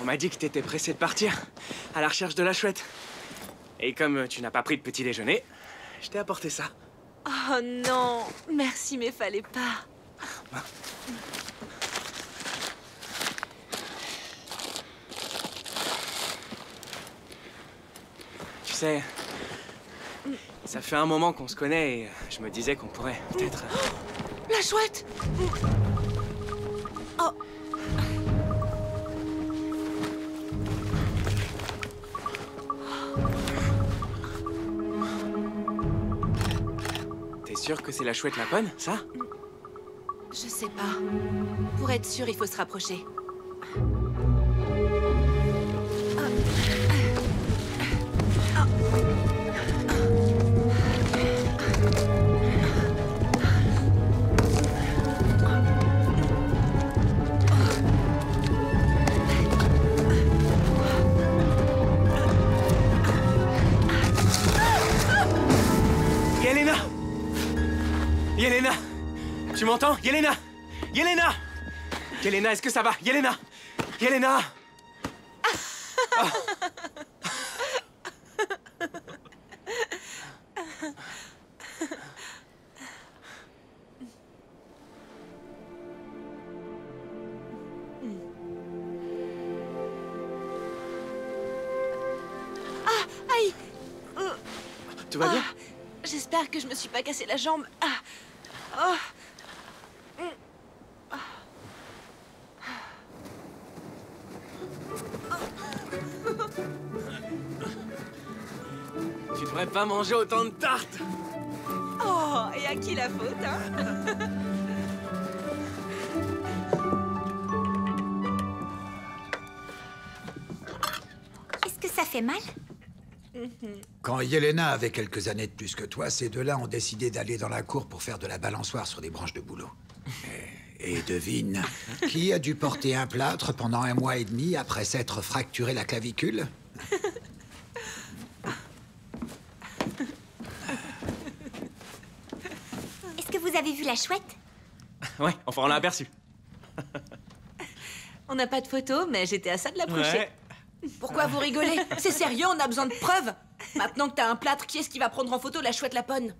On m'a dit que t'étais pressé de partir, à la recherche de la chouette. Et comme tu n'as pas pris de petit déjeuner, je t'ai apporté ça. Oh non, merci mais fallait pas. Tu sais, ça fait un moment qu'on se connaît et je me disais qu'on pourrait peut-être... La chouette! Oh! T'es sûr que c'est la chouette lapone, ça? Je sais pas. Pour être sûr, il faut se rapprocher. Tu m'entends? Yelena! Yelena! Yelena, est-ce que ça va? Yelena! Yelena! Ah. Aïe! Tout va bien? J'espère que je me suis pas cassé la jambe. Oh. Tu devrais pas manger autant de tartes. Oh, et à qui la faute, hein? Est-ce que ça fait mal? Quand Yelena avait quelques années de plus que toi, ces deux-là ont décidé d'aller dans la cour pour faire de la balançoire sur des branches de bouleau. Et devine, qui a dû porter un plâtre pendant 1 mois et demi après s'être fracturé la clavicule? Est-ce que vous avez vu la chouette? Ouais, enfin on l'a aperçu. On n'a pas de photo, mais j'étais à ça de l'approcher. Ouais. Pourquoi vous rigolez? C'est sérieux, on a besoin de preuves. Maintenant que t'as un plâtre, qui est-ce qui va prendre en photo la chouette Lapone?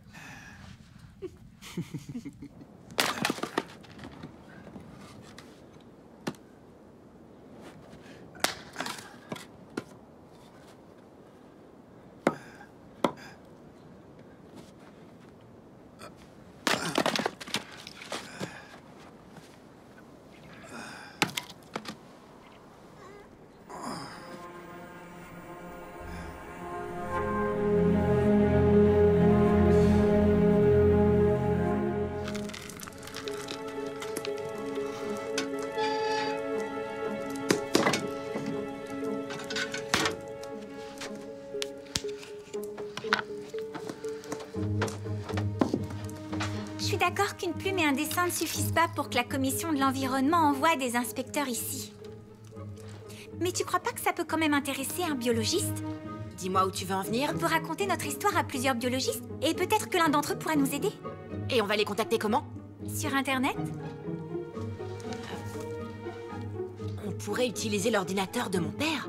Je suis d'accord qu'une plume et un dessin ne suffisent pas pour que la commission de l'environnement envoie des inspecteurs ici. Mais tu crois pas que ça peut quand même intéresser un biologiste? Dis-moi où tu veux en venir. On peut raconter notre histoire à plusieurs biologistes et peut-être que l'un d'entre eux pourrait nous aider. Et on va les contacter comment? Sur Internet? On pourrait utiliser l'ordinateur de mon père.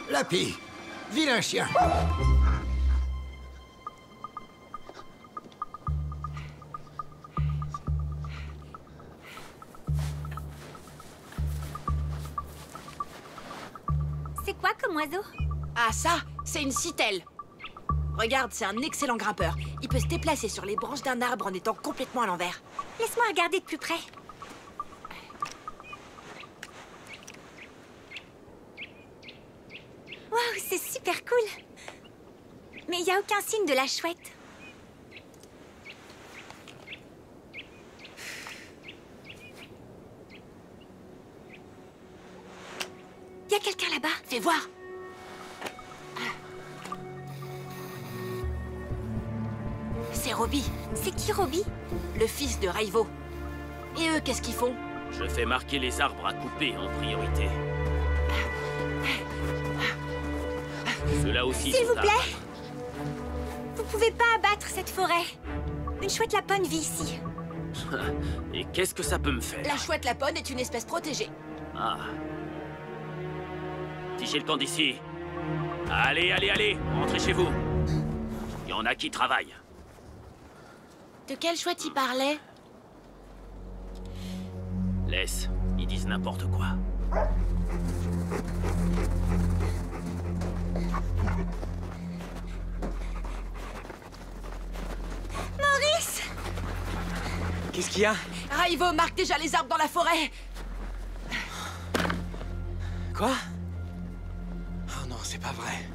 Lapi, vilain chien. C'est quoi comme oiseau? Ah ça, c'est une citelle. Regarde, c'est un excellent grimpeur. Il peut se déplacer sur les branches d'un arbre en étant complètement à l'envers. Laisse-moi regarder de plus près. Waouh, c'est super cool. Mais il n'y a aucun signe de la chouette. Il y a quelqu'un là-bas. Fais voir. C'est Robbie. C'est qui, Robbie? Le fils de Raivo. Et eux, qu'est-ce qu'ils font? Je fais marquer les arbres à couper en priorité. Ceux-là aussi S'il sont vous plaît, vous pouvez pas abattre cette forêt. Une chouette lapone vit ici. Et qu'est-ce que ça peut me faire? La chouette lapone est une espèce protégée. Ah. Fichez le camp d'ici. Allez, allez, allez, rentrez chez vous. Il y en a qui travaillent. De quelle chouette il parlait? Laisse, ils disent n'importe quoi. Maurice! Qu'est-ce qu'il y a? Raivo marque déjà les arbres dans la forêt. Quoi? Oh non, c'est pas vrai.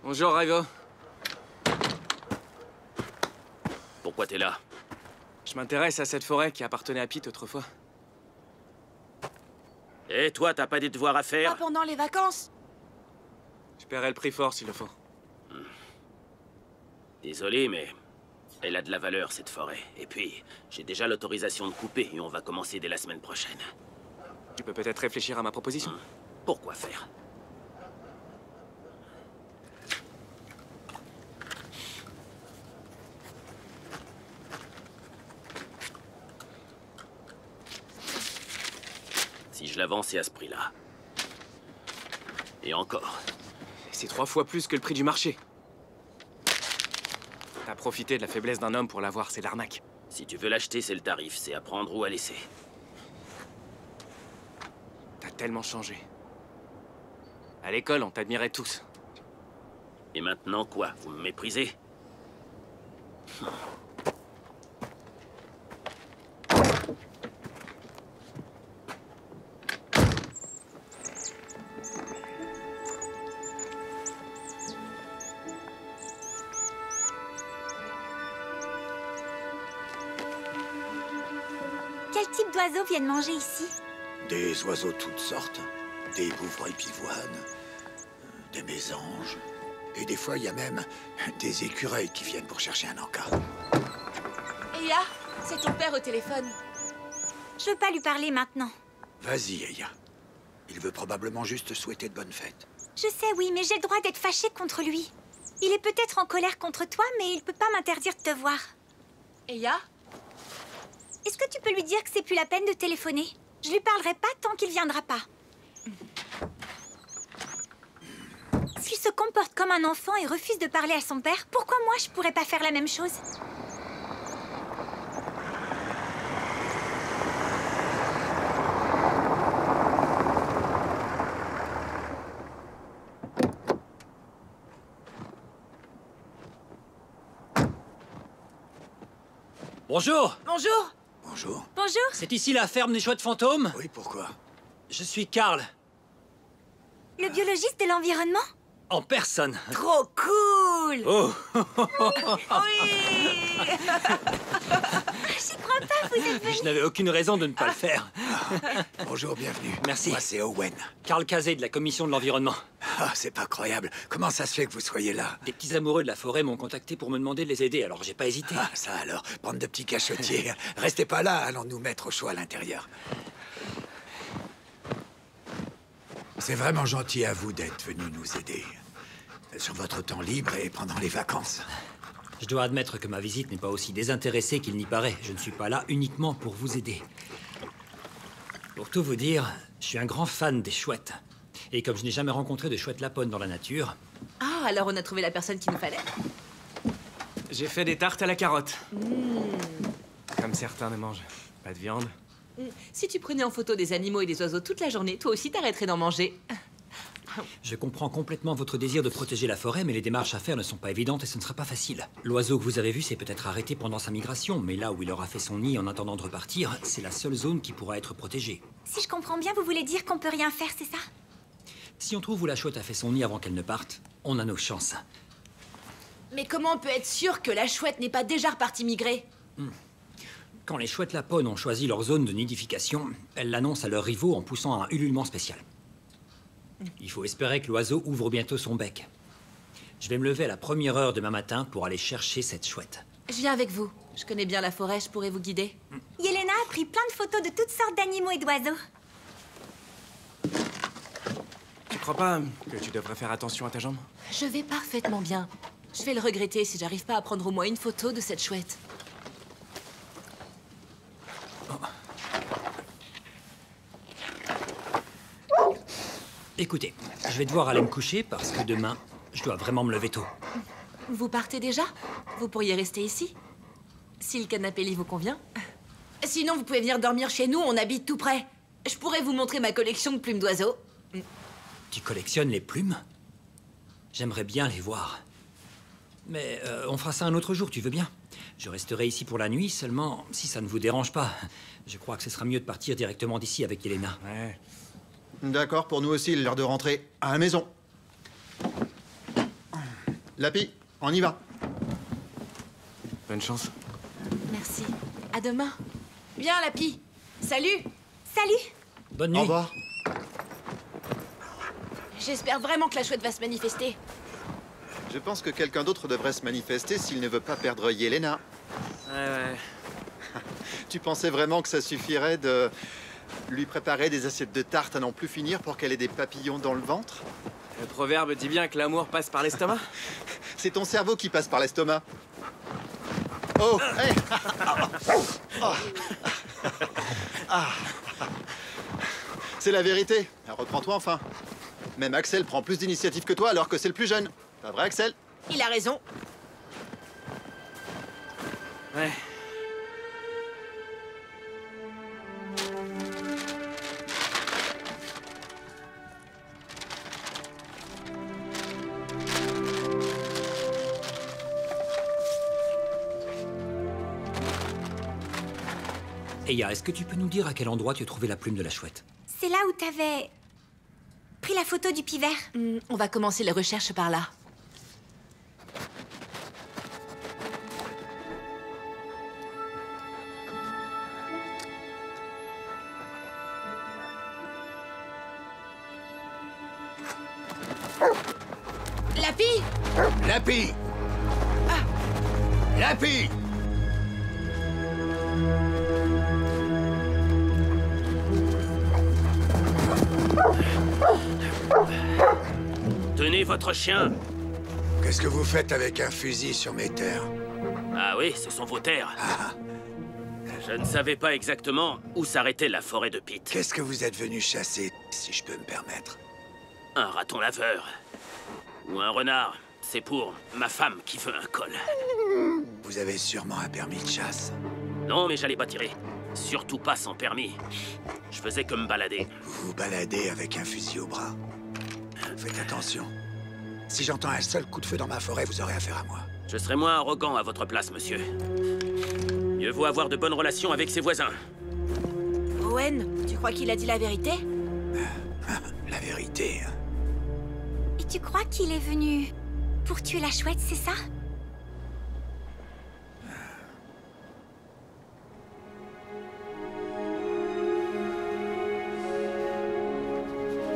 Bonjour, Raivo. Pourquoi t'es là? Je m'intéresse à cette forêt qui appartenait à Pete autrefois. Et toi, t'as pas des devoirs à faire? Pas pendant les vacances. Je paierai le prix fort s'il le faut. Désolé, mais elle a de la valeur, cette forêt. Et puis, j'ai déjà l'autorisation de couper et on va commencer dès la semaine prochaine. Tu peux peut-être réfléchir à ma proposition. Pourquoi faire? Si je l'avance, c'est à ce prix-là. Et encore. C'est 3 fois plus que le prix du marché. T'as profité de la faiblesse d'un homme pour l'avoir, c'est l'arnaque. Si tu veux l'acheter, c'est le tarif. C'est à prendre ou à laisser. T'as tellement changé. À l'école, on t'admirait tous. Et maintenant, quoi? Vous me méprisez? Quel type d'oiseaux viennent manger ici? Des oiseaux de toutes sortes. Des bouvreuils pivoines, des mésanges. Et des fois, il y a même des écureuils qui viennent pour chercher un encas. Eya, c'est ton père au téléphone. Je veux pas lui parler maintenant. Vas-y, Eya. Il veut probablement juste te souhaiter de bonnes fêtes. Je sais, oui, mais j'ai le droit d'être fâchée contre lui. Il est peut-être en colère contre toi, mais il peut pas m'interdire de te voir. Eya? Est-ce que tu peux lui dire que c'est plus la peine de téléphoner? Je lui parlerai pas tant qu'il viendra pas. S'il se comporte comme un enfant et refuse de parler à son père, pourquoi moi je pourrais pas faire la même chose? Bonjour. Bonjour. Bonjour. Bonjour. C'est ici la ferme des chouettes fantômes? Oui, pourquoi? Je suis Karl. Le biologiste de l'environnement? En personne. Trop cool. Oh. Oui. J'y crois pas, vous êtes venu. Je n'avais aucune raison de ne pas le faire. Bonjour, bienvenue. Merci. Moi, c'est Owen. Karl Kazé de la commission de l'environnement. Ah, c'est pas croyable. Comment ça se fait que vous soyez là? Des petits amoureux de la forêt m'ont contacté pour me demander de les aider, alors j'ai pas hésité. Ah, ça alors. Bande de petits cachotiers. Restez pas là, allons nous mettre au chaud à l'intérieur. C'est vraiment gentil à vous d'être venu nous aider. Sur votre temps libre et pendant les vacances. Je dois admettre que ma visite n'est pas aussi désintéressée qu'il n'y paraît. Je ne suis pas là uniquement pour vous aider. Pour tout vous dire, je suis un grand fan des chouettes. Et comme je n'ai jamais rencontré de chouette lapone dans la nature... Ah, alors on a trouvé la personne qu'il nous fallait. J'ai fait des tartes à la carotte. Comme certains ne mangent pas de viande. Si tu prenais en photo des animaux et des oiseaux toute la journée, toi aussi t'arrêterais d'en manger. Je comprends complètement votre désir de protéger la forêt, mais les démarches à faire ne sont pas évidentes et ce ne sera pas facile. L'oiseau que vous avez vu s'est peut-être arrêté pendant sa migration, mais là où il aura fait son nid en attendant de repartir, c'est la seule zone qui pourra être protégée. Si je comprends bien, vous voulez dire qu'on peut rien faire, c'est ça? Si on trouve où la chouette a fait son nid avant qu'elle ne parte, on a nos chances. Mais comment on peut être sûr que la chouette n'est pas déjà repartie migrer? Quand les chouettes lapones ont choisi leur zone de nidification, elles l'annoncent à leurs rivaux en poussant un ululement spécial. Il faut espérer que l'oiseau ouvre bientôt son bec. Je vais me lever à la première heure demain matin pour aller chercher cette chouette. Je viens avec vous. Je connais bien la forêt, je pourrais vous guider. Yelena a pris plein de photos de toutes sortes d'animaux et d'oiseaux. Tu crois pas que tu devrais faire attention à ta jambe? Je vais parfaitement bien. Je vais le regretter si j'arrive pas à prendre au moins une photo de cette chouette. Écoutez, je vais devoir aller me coucher parce que demain, je dois vraiment me lever tôt. Vous partez déjà? Vous pourriez rester ici? Si le canapé lit vous convient. Sinon, vous pouvez venir dormir chez nous, on habite tout près. Je pourrais vous montrer ma collection de plumes d'oiseaux. Tu collectionnes les plumes? J'aimerais bien les voir. Mais on fera ça un autre jour, tu veux bien? Je resterai ici pour la nuit, seulement si ça ne vous dérange pas. Je crois que ce sera mieux de partir directement d'ici avec Yelena. Ouais. D'accord, pour nous aussi, il est l'heure de rentrer à la maison. Lapi, on y va. Bonne chance. Merci. À demain. Viens, Lapi. Salut. Salut. Bonne nuit. Au revoir. J'espère vraiment que la chouette va se manifester. Je pense que quelqu'un d'autre devrait se manifester s'il ne veut pas perdre Yelena. Ouais. Tu pensais vraiment que ça suffirait de lui préparer des assiettes de tarte à n'en plus finir pour qu'elle ait des papillons dans le ventre? Le proverbe dit bien que l'amour passe par l'estomac. C'est ton cerveau qui passe par l'estomac. Oh, hey. C'est la vérité. Reprends-toi enfin. Même Axel prend plus d'initiative que toi alors que c'est le plus jeune. Pas vrai, Axel? Il a raison. Ouais. Eya, est-ce que tu peux nous dire à quel endroit tu as trouvé la plume de la chouette? C'est là où t'avais pris la photo du pivert. On va commencer les recherches par là. Lapi! Lapi! Lapi! Tenez votre chien. Qu'est-ce que vous faites avec un fusil sur mes terres? Ah oui, ce sont vos terres. Je ne savais pas exactement où s'arrêtait la forêt de Pete. Qu'est-ce que vous êtes venu chasser, si je peux me permettre? Un raton laveur. Ou un renard. C'est pour ma femme qui veut un col. Vous avez sûrement un permis de chasse. Non, mais j'allais pas tirer. Surtout pas sans permis. Je faisais que me balader. Vous vous baladez avec un fusil au bras. Faites attention. Si j'entends un seul coup de feu dans ma forêt, vous aurez affaire à moi. Je serais moins arrogant à votre place, monsieur. Mieux vaut avoir de bonnes relations avec ses voisins. Owen, tu crois qu'il a dit la vérité? La vérité. Et tu crois qu'il est venu pour tuer la chouette, c'est ça?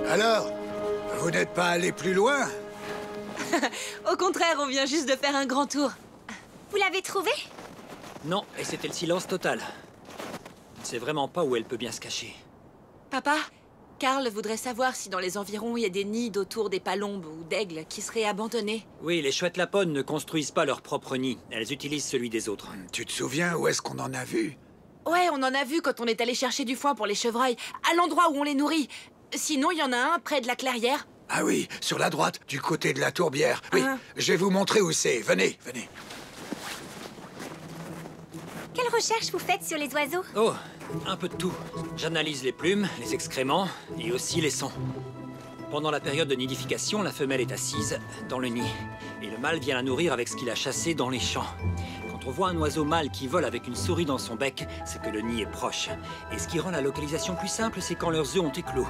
Alors, vous n'êtes pas allé plus loin? Au contraire, on vient juste de faire un grand tour. Vous l'avez trouvé? Non, et c'était le silence total. On ne sait vraiment pas où elle peut bien se cacher. Papa, Carl voudrait savoir si dans les environs il y a des nids autour des palombes ou d'aigles qui seraient abandonnés. Oui, les chouettes lapones ne construisent pas leur propre nid. Elles utilisent celui des autres. Tu te souviens où est-ce qu'on en a vu? Ouais, on en a vu quand on est allé chercher du foin pour les chevreuils, à l'endroit où on les nourrit. Sinon, il y en a un près de la clairière. Ah oui, sur la droite, du côté de la tourbière. Oui, je vais vous montrer où c'est. Venez, venez. Quelle recherche vous faites sur les oiseaux? Oh, un peu de tout. J'analyse les plumes, les excréments et aussi les sons. Pendant la période de nidification, la femelle est assise dans le nid. Et le mâle vient la nourrir avec ce qu'il a chassé dans les champs. Quand on voit un oiseau mâle qui vole avec une souris dans son bec, c'est que le nid est proche. Et ce qui rend la localisation plus simple, c'est quand leurs œufs ont éclos.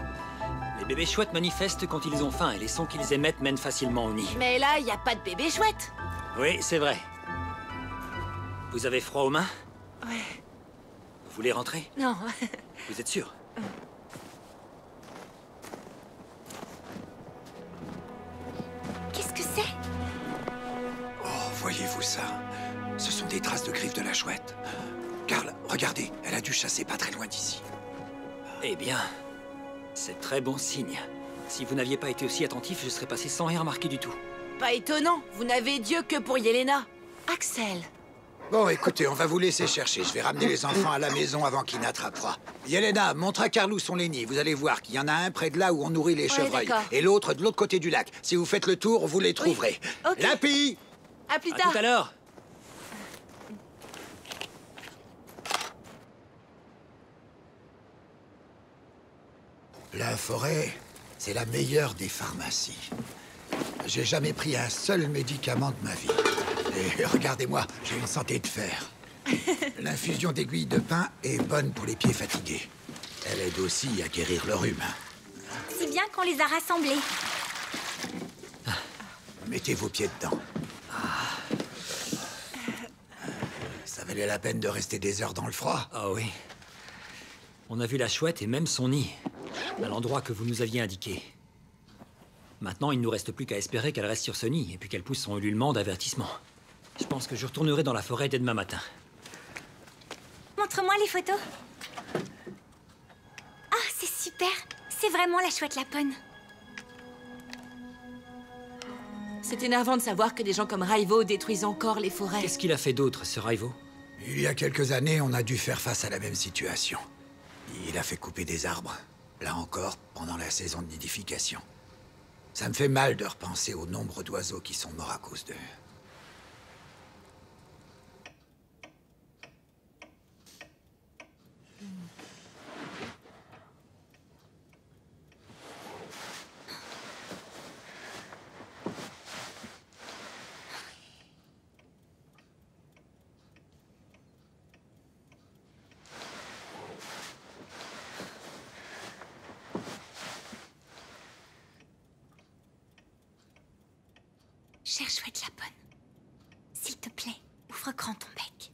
Les bébés chouettes manifestent quand ils ont faim et les sons qu'ils émettent mènent facilement au nid. Mais là, il n'y a pas de bébé chouette. Oui, c'est vrai. Vous avez froid aux mains? Ouais. Vous voulez rentrer? Non. Vous êtes sûr? Qu'est-ce que c'est? Oh, voyez-vous ça? Ce sont des traces de griffes de la chouette. Carl, regardez, elle a dû chasser pas très loin d'ici. Eh bien, c'est très bon signe. Si vous n'aviez pas été aussi attentif, je serais passé sans rien remarquer du tout. Pas étonnant, vous n'avez Dieu que pour Yelena. Axel. Bon, écoutez, on va vous laisser chercher. Je vais ramener les enfants à la maison avant qu'ils n'attrapent froid. Yelena, montre à Carl où sont les nids. Vous allez voir qu'il y en a un près de là où on nourrit les chevreuils. Et l'autre de l'autre côté du lac. Si vous faites le tour, vous les trouverez. Oui. Okay. Lapi! À plus tard. À tout à l'heure. La forêt, c'est la meilleure des pharmacies. J'ai jamais pris un seul médicament de ma vie. Et regardez-moi, j'ai une santé de fer. L'infusion d'aiguilles de pin est bonne pour les pieds fatigués. Elle aide aussi à guérir le rhume. Si bien qu'on les a rassemblés. Mettez vos pieds dedans. valait la peine de rester des heures dans le froid. Ah oui. On a vu la chouette et même son nid, à l'endroit que vous nous aviez indiqué. Maintenant, il ne nous reste plus qu'à espérer qu'elle reste sur ce nid, et puis qu'elle pousse son ululement d'avertissement. Je pense que je retournerai dans la forêt dès demain matin. Montre-moi les photos. Ah, c'est super. C'est vraiment la chouette lapone. C'est énervant de savoir que des gens comme Raivo détruisent encore les forêts. Qu'est-ce qu'il a fait d'autre, ce Raivo? Il y a quelques années, on a dû faire face à la même situation. Il a fait couper des arbres. Là encore, pendant la saison de nidification. Ça me fait mal de repenser au nombre d'oiseaux qui sont morts à cause d'eux. Chère chouette lapone, s'il te plaît, ouvre grand ton bec.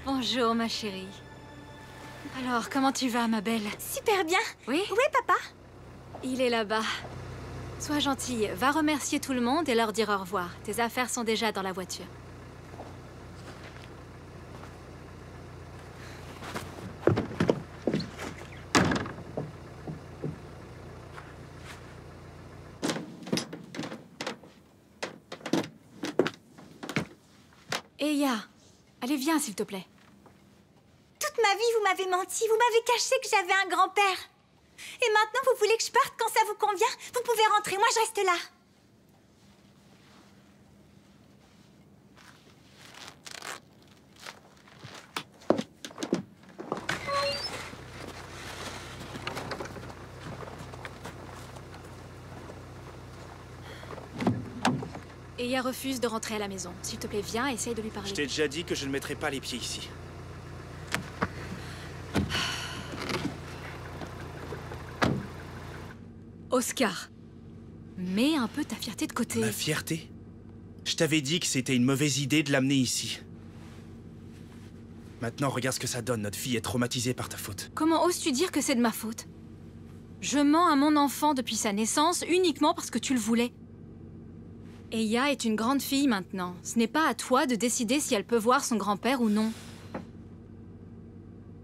Bonjour, ma chérie. Alors, comment tu vas, ma belle? Super bien. Oui? Où est papa? Il est là-bas. Sois gentille, va remercier tout le monde et leur dire au revoir. Tes affaires sont déjà dans la voiture. Eya, allez, viens, s'il te plaît. Toute ma vie, vous m'avez menti. Vous m'avez caché que j'avais un grand-père. Et maintenant, vous voulez que je parte quand ça vous convient? Vous pouvez rentrer, moi je reste là. Eya refuse de rentrer à la maison. S'il te plaît, viens, essaye de lui parler. Je t'ai déjà dit que je ne mettrai pas les pieds ici. Oscar, mets un peu ta fierté de côté. Ma fierté? Je t'avais dit que c'était une mauvaise idée de l'amener ici. Maintenant, regarde ce que ça donne. Notre fille est traumatisée par ta faute. Comment oses-tu dire que c'est de ma faute? Je mens à mon enfant depuis sa naissance uniquement parce que tu le voulais. Eya est une grande fille maintenant. Ce n'est pas à toi de décider si elle peut voir son grand-père ou non.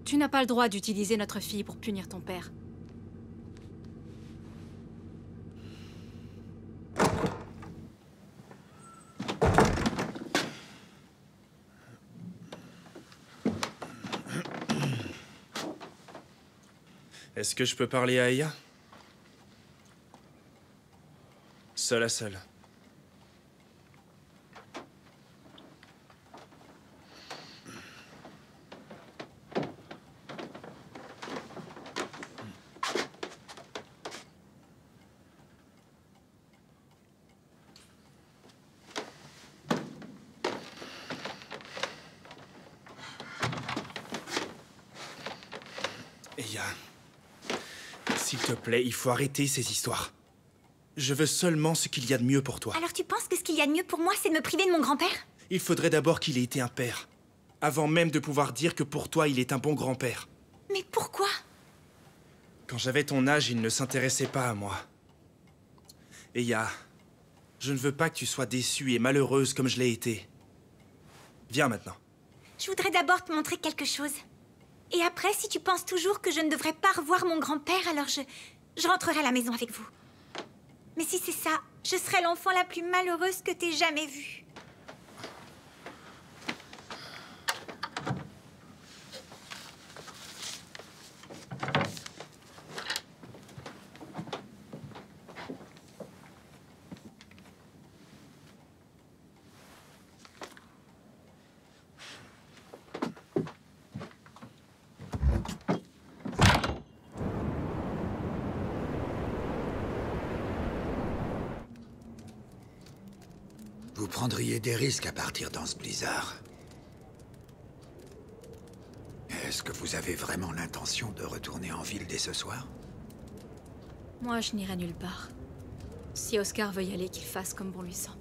Tu n'as pas le droit d'utiliser notre fille pour punir ton père. Est-ce que je peux parler à Eya? Seul à seul. Eya, s'il te plaît, il faut arrêter ces histoires. Je veux seulement ce qu'il y a de mieux pour toi. Alors tu penses que ce qu'il y a de mieux pour moi, c'est de me priver de mon grand-père? Il faudrait d'abord qu'il ait été un père, avant même de pouvoir dire que pour toi, il est un bon grand-père. Mais pourquoi? Quand j'avais ton âge, il ne s'intéressait pas à moi. Eya, je ne veux pas que tu sois déçue et malheureuse comme je l'ai été. Viens maintenant. Je voudrais d'abord te montrer quelque chose. Et après, si tu penses toujours que je ne devrais pas revoir mon grand-père, alors je rentrerai à la maison avec vous. Mais si c'est ça, je serai l'enfant la plus malheureuse que t'aies jamais vue. Vous prendriez des risques à partir dans ce blizzard. Est-ce que vous avez vraiment l'intention de retourner en ville dès ce soir? Moi, je n'irai nulle part. Si Oscar veut y aller, qu'il fasse comme bon lui semble.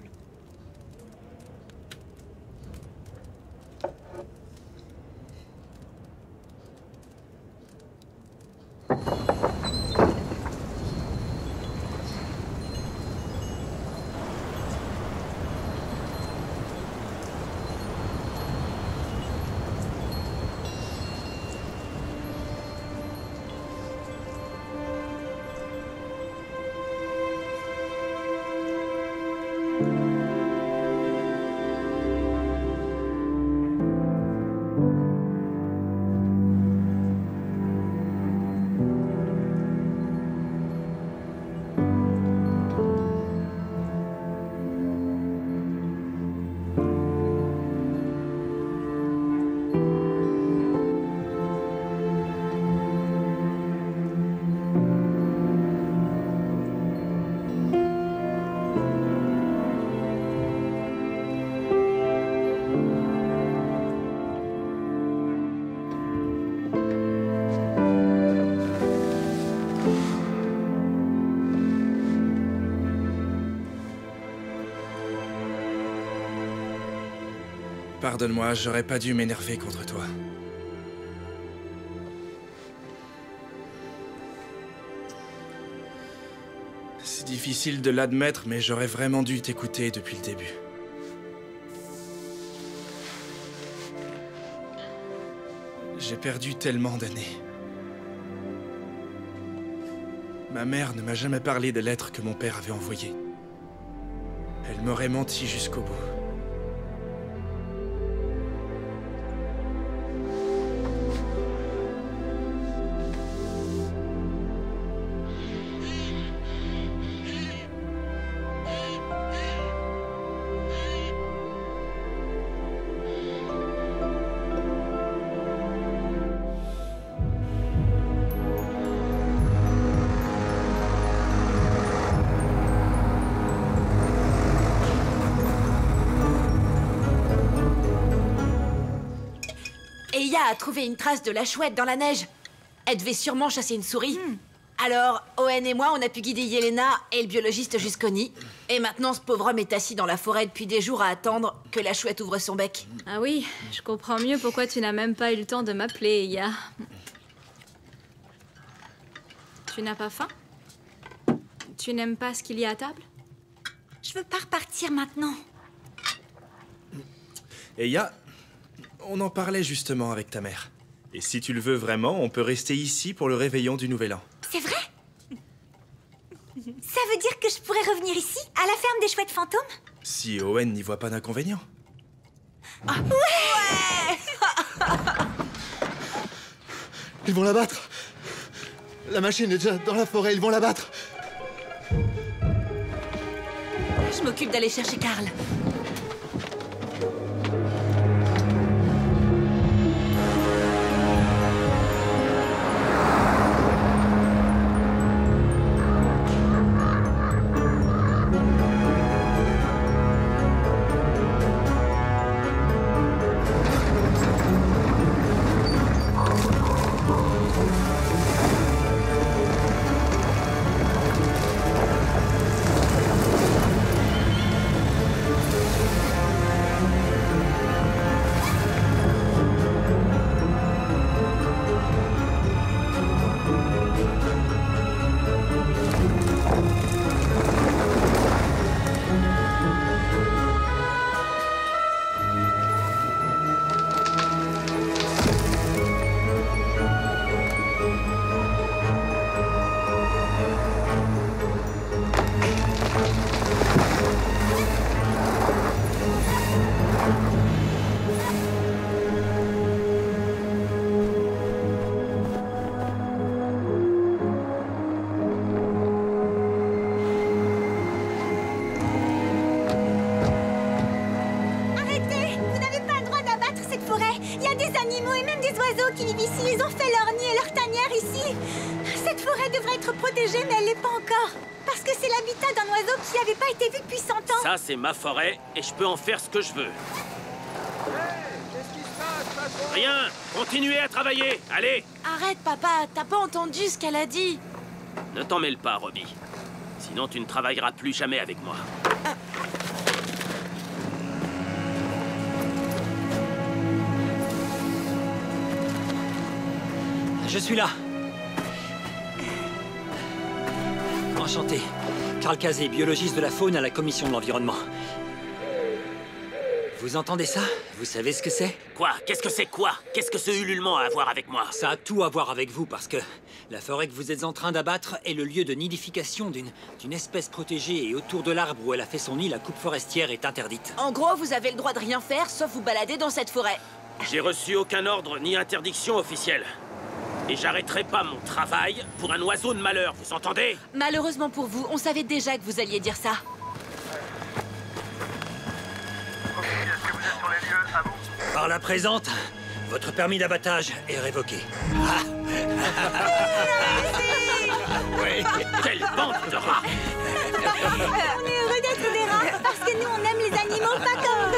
Pardonne-moi, j'aurais pas dû m'énerver contre toi. C'est difficile de l'admettre, mais j'aurais vraiment dû t'écouter depuis le début. J'ai perdu tellement d'années. Ma mère ne m'a jamais parlé des lettres que mon père avait envoyées. Elle m'aurait menti jusqu'au bout. Eya a trouvé une trace de la chouette dans la neige. Elle devait sûrement chasser une souris. Alors, Owen et moi, on a pu guider Yelena et le biologiste jusqu'au nid. Et maintenant, ce pauvre homme est assis dans la forêt depuis des jours à attendre que la chouette ouvre son bec. Ah oui, je comprends mieux pourquoi tu n'as même pas eu le temps de m'appeler, Eya. Tu n'as pas faim? Tu n'aimes pas ce qu'il y a à table? Je veux pas repartir maintenant. Eya, on en parlait justement avec ta mère. Et si tu le veux vraiment, on peut rester ici pour le réveillon du Nouvel An. C'est vrai? Ça veut dire que je pourrais revenir ici, à la ferme des chouettes fantômes? Si Owen n'y voit pas d'inconvénient. Ah, ouais! Ils vont la battre. La machine est déjà dans la forêt, ils vont la battre. Je m'occupe d'aller chercher Karl. animaux et même des oiseaux qui vivent ici. Ils ont fait leur nid et leur tanière ici. Cette forêt devrait être protégée, mais elle l'est pas encore. Parce que c'est l'habitat d'un oiseau qui n'avait pas été vu depuis 100 ans. Ça, c'est ma forêt et je peux en faire ce que je veux. Rien. Continuez à travailler. Allez. Arrête, papa. T'as pas entendu ce qu'elle a dit. Ne t'en mêle pas, Robbie. Sinon, tu ne travailleras plus jamais avec moi. Je suis là. Enchanté. Karl Kazé, biologiste de la faune à la Commission de l'Environnement. Vous entendez ça? Vous savez ce que c'est? Quoi? Qu'est-ce que c'est quoi? Qu'est-ce que ce ululement a à voir avec moi? Ça a tout à voir avec vous parce que la forêt que vous êtes en train d'abattre est le lieu de nidification d'une espèce protégée et autour de l'arbre où elle a fait son nid, la coupe forestière est interdite. En gros, vous avez le droit de rien faire sauf vous balader dans cette forêt. J'ai reçu aucun ordre ni interdiction officielle. Et j'arrêterai pas mon travail pour un oiseau de malheur, vous entendez? Malheureusement pour vous, on savait déjà que vous alliez dire ça. Par la présente, votre permis d'abattage est révoqué. Oui. Quelle bande de rats! On est heureux d'être des rats parce que nous, on aime les animaux pas comme...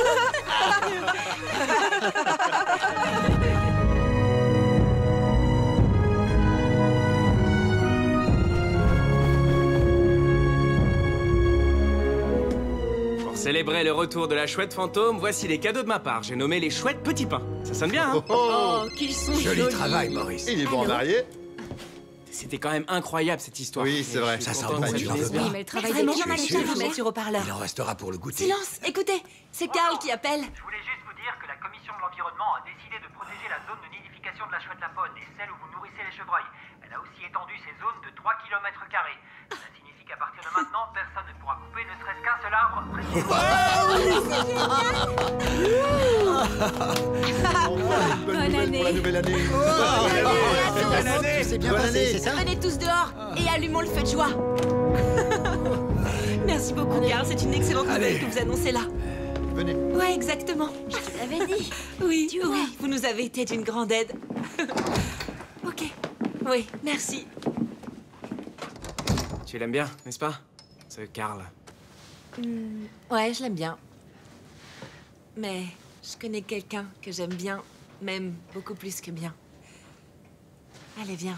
Pour célébrer le retour de la chouette fantôme, voici les cadeaux de ma part. J'ai nommé les chouettes petits pains. Ça sonne bien, hein? Oh, qu'ils sont joli travail, Maurice. Il est bon en varié. C'était quand même incroyable, cette histoire. Oui, c'est vrai. Ça sent bon du Oui, repas. mais le travail Vraiment, des je suis je vais sûr. vous mettre sur haut-parleur. Il en restera pour le goûter. Silence, écoutez, c'est Karl qui appelle. Je voulais juste vous dire que la commission de l'environnement a décidé de protéger la zone de nidification de la chouette lapone et celle où vous nourrissez les chevreuils. Elle a aussi étendu ces zones de 3 km². Ça signifie qu'à partir de maintenant, personne ne pourra couper ne serait-ce qu'un seul arbre. Bonne année pour la nouvelle année. Bonne année. C'est bien passé, c'est ça? Venez tous dehors et allumons le feu de joie. Merci beaucoup, Karl. C'est une excellente nouvelle que vous annoncez là. Venez. Ouais, exactement. Je te l'avais dit. Oui, oui, vous nous avez été d'une grande aide. Ok. Oui, merci. Tu l'aimes bien, n'est-ce pas? Ce Karl. Ouais, je l'aime bien. Mais je connais quelqu'un que j'aime bien, même beaucoup plus que bien. Allez, viens.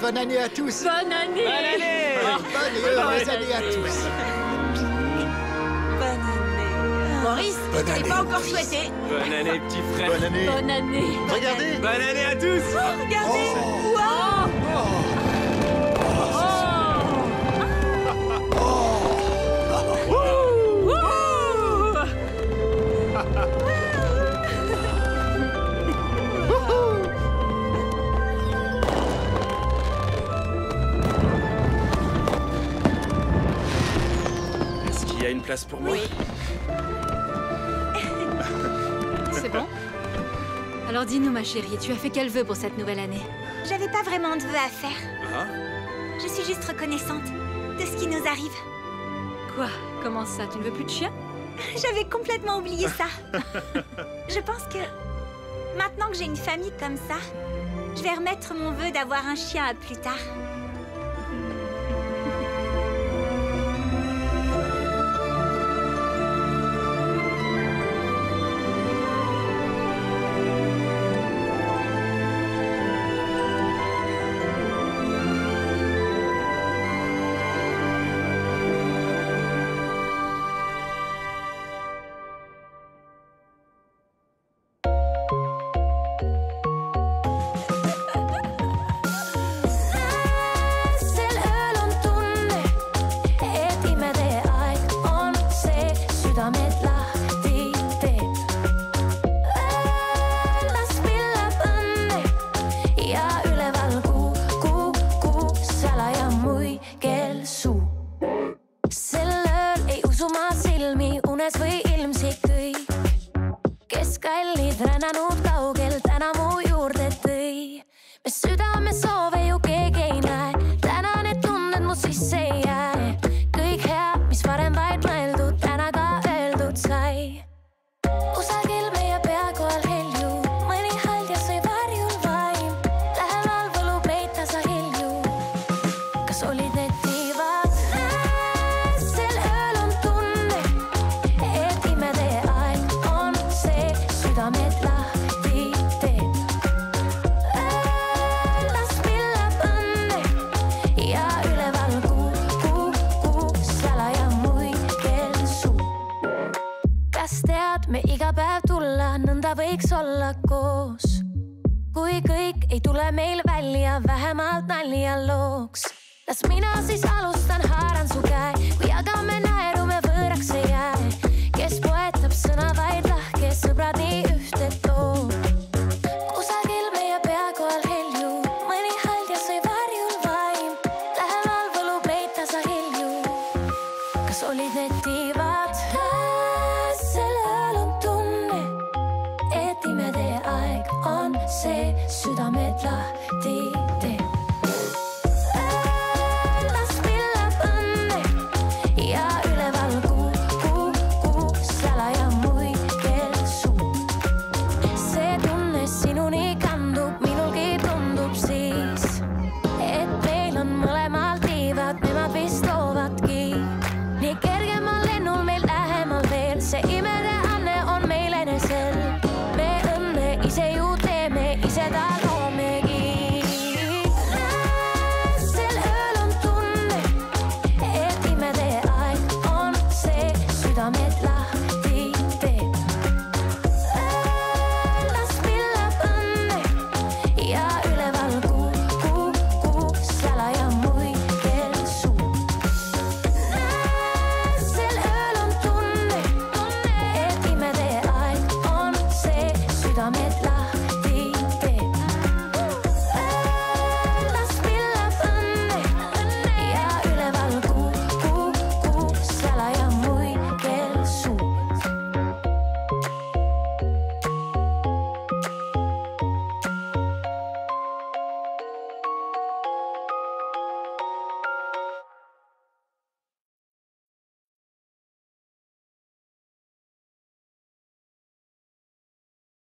Bonne année à tous. Bonne année! Bonne année! Bonne et heureuse année à tous. Bonne année. Maurice, je t'avais pas encore souhaité. Bonne année, petit frère. Bonne année. Bonne année! Regardez. Bonne année à tous! Oh, regardez. Wow. Est-ce qu'il y a une place pour moi? Oui. C'est bon? Alors dis-nous, ma chérie, tu as fait quel vœu pour cette nouvelle année? J'avais pas vraiment de vœux à faire. Ah? Je suis juste reconnaissante de ce qui nous arrive. Quoi? Comment ça? Tu ne veux plus de chien? J'avais complètement oublié ça. Je pense que maintenant que j'ai une famille comme ça, je vais remettre mon vœu d'avoir un chien à plus tard. rännanud kaugel, täna mu juurde tõi. Me südame soove ju keegi ei näe, täna need tunded mu sisse ei jää. Kõik hea, mis varem vaid mõeldud, täna ka öeldud sai. Kusagil meie pea kohal helju, mõni haldjas või varjul vaim. Lähemal võlub meid tasa hilju, kas olid need tiivad? Sel ööl on tunne, et imetee aeg on see, südamed lahti teeb. Las pillab õnne ja üleval kuu salaja muigel suu. Kas tead, me iga päev tulla, nõnda võiks olla koos. Kui kõik ei tule meil välja, vähemalt nalja looks. Las mina siis alustan, haaran su käe, kui jagame naeru, me võõraks ei jää. Kes poetab sõna vaid lahke, sõbrad nii ühte toob. Kusagil meie pea kohal helju, mõni haldjas või varjul vaim. Lähemal võlub meid tasa hilju, kas olid need tiivad? Sel ööl on tunne, et imetee aeg on see, südamed lahti teeb.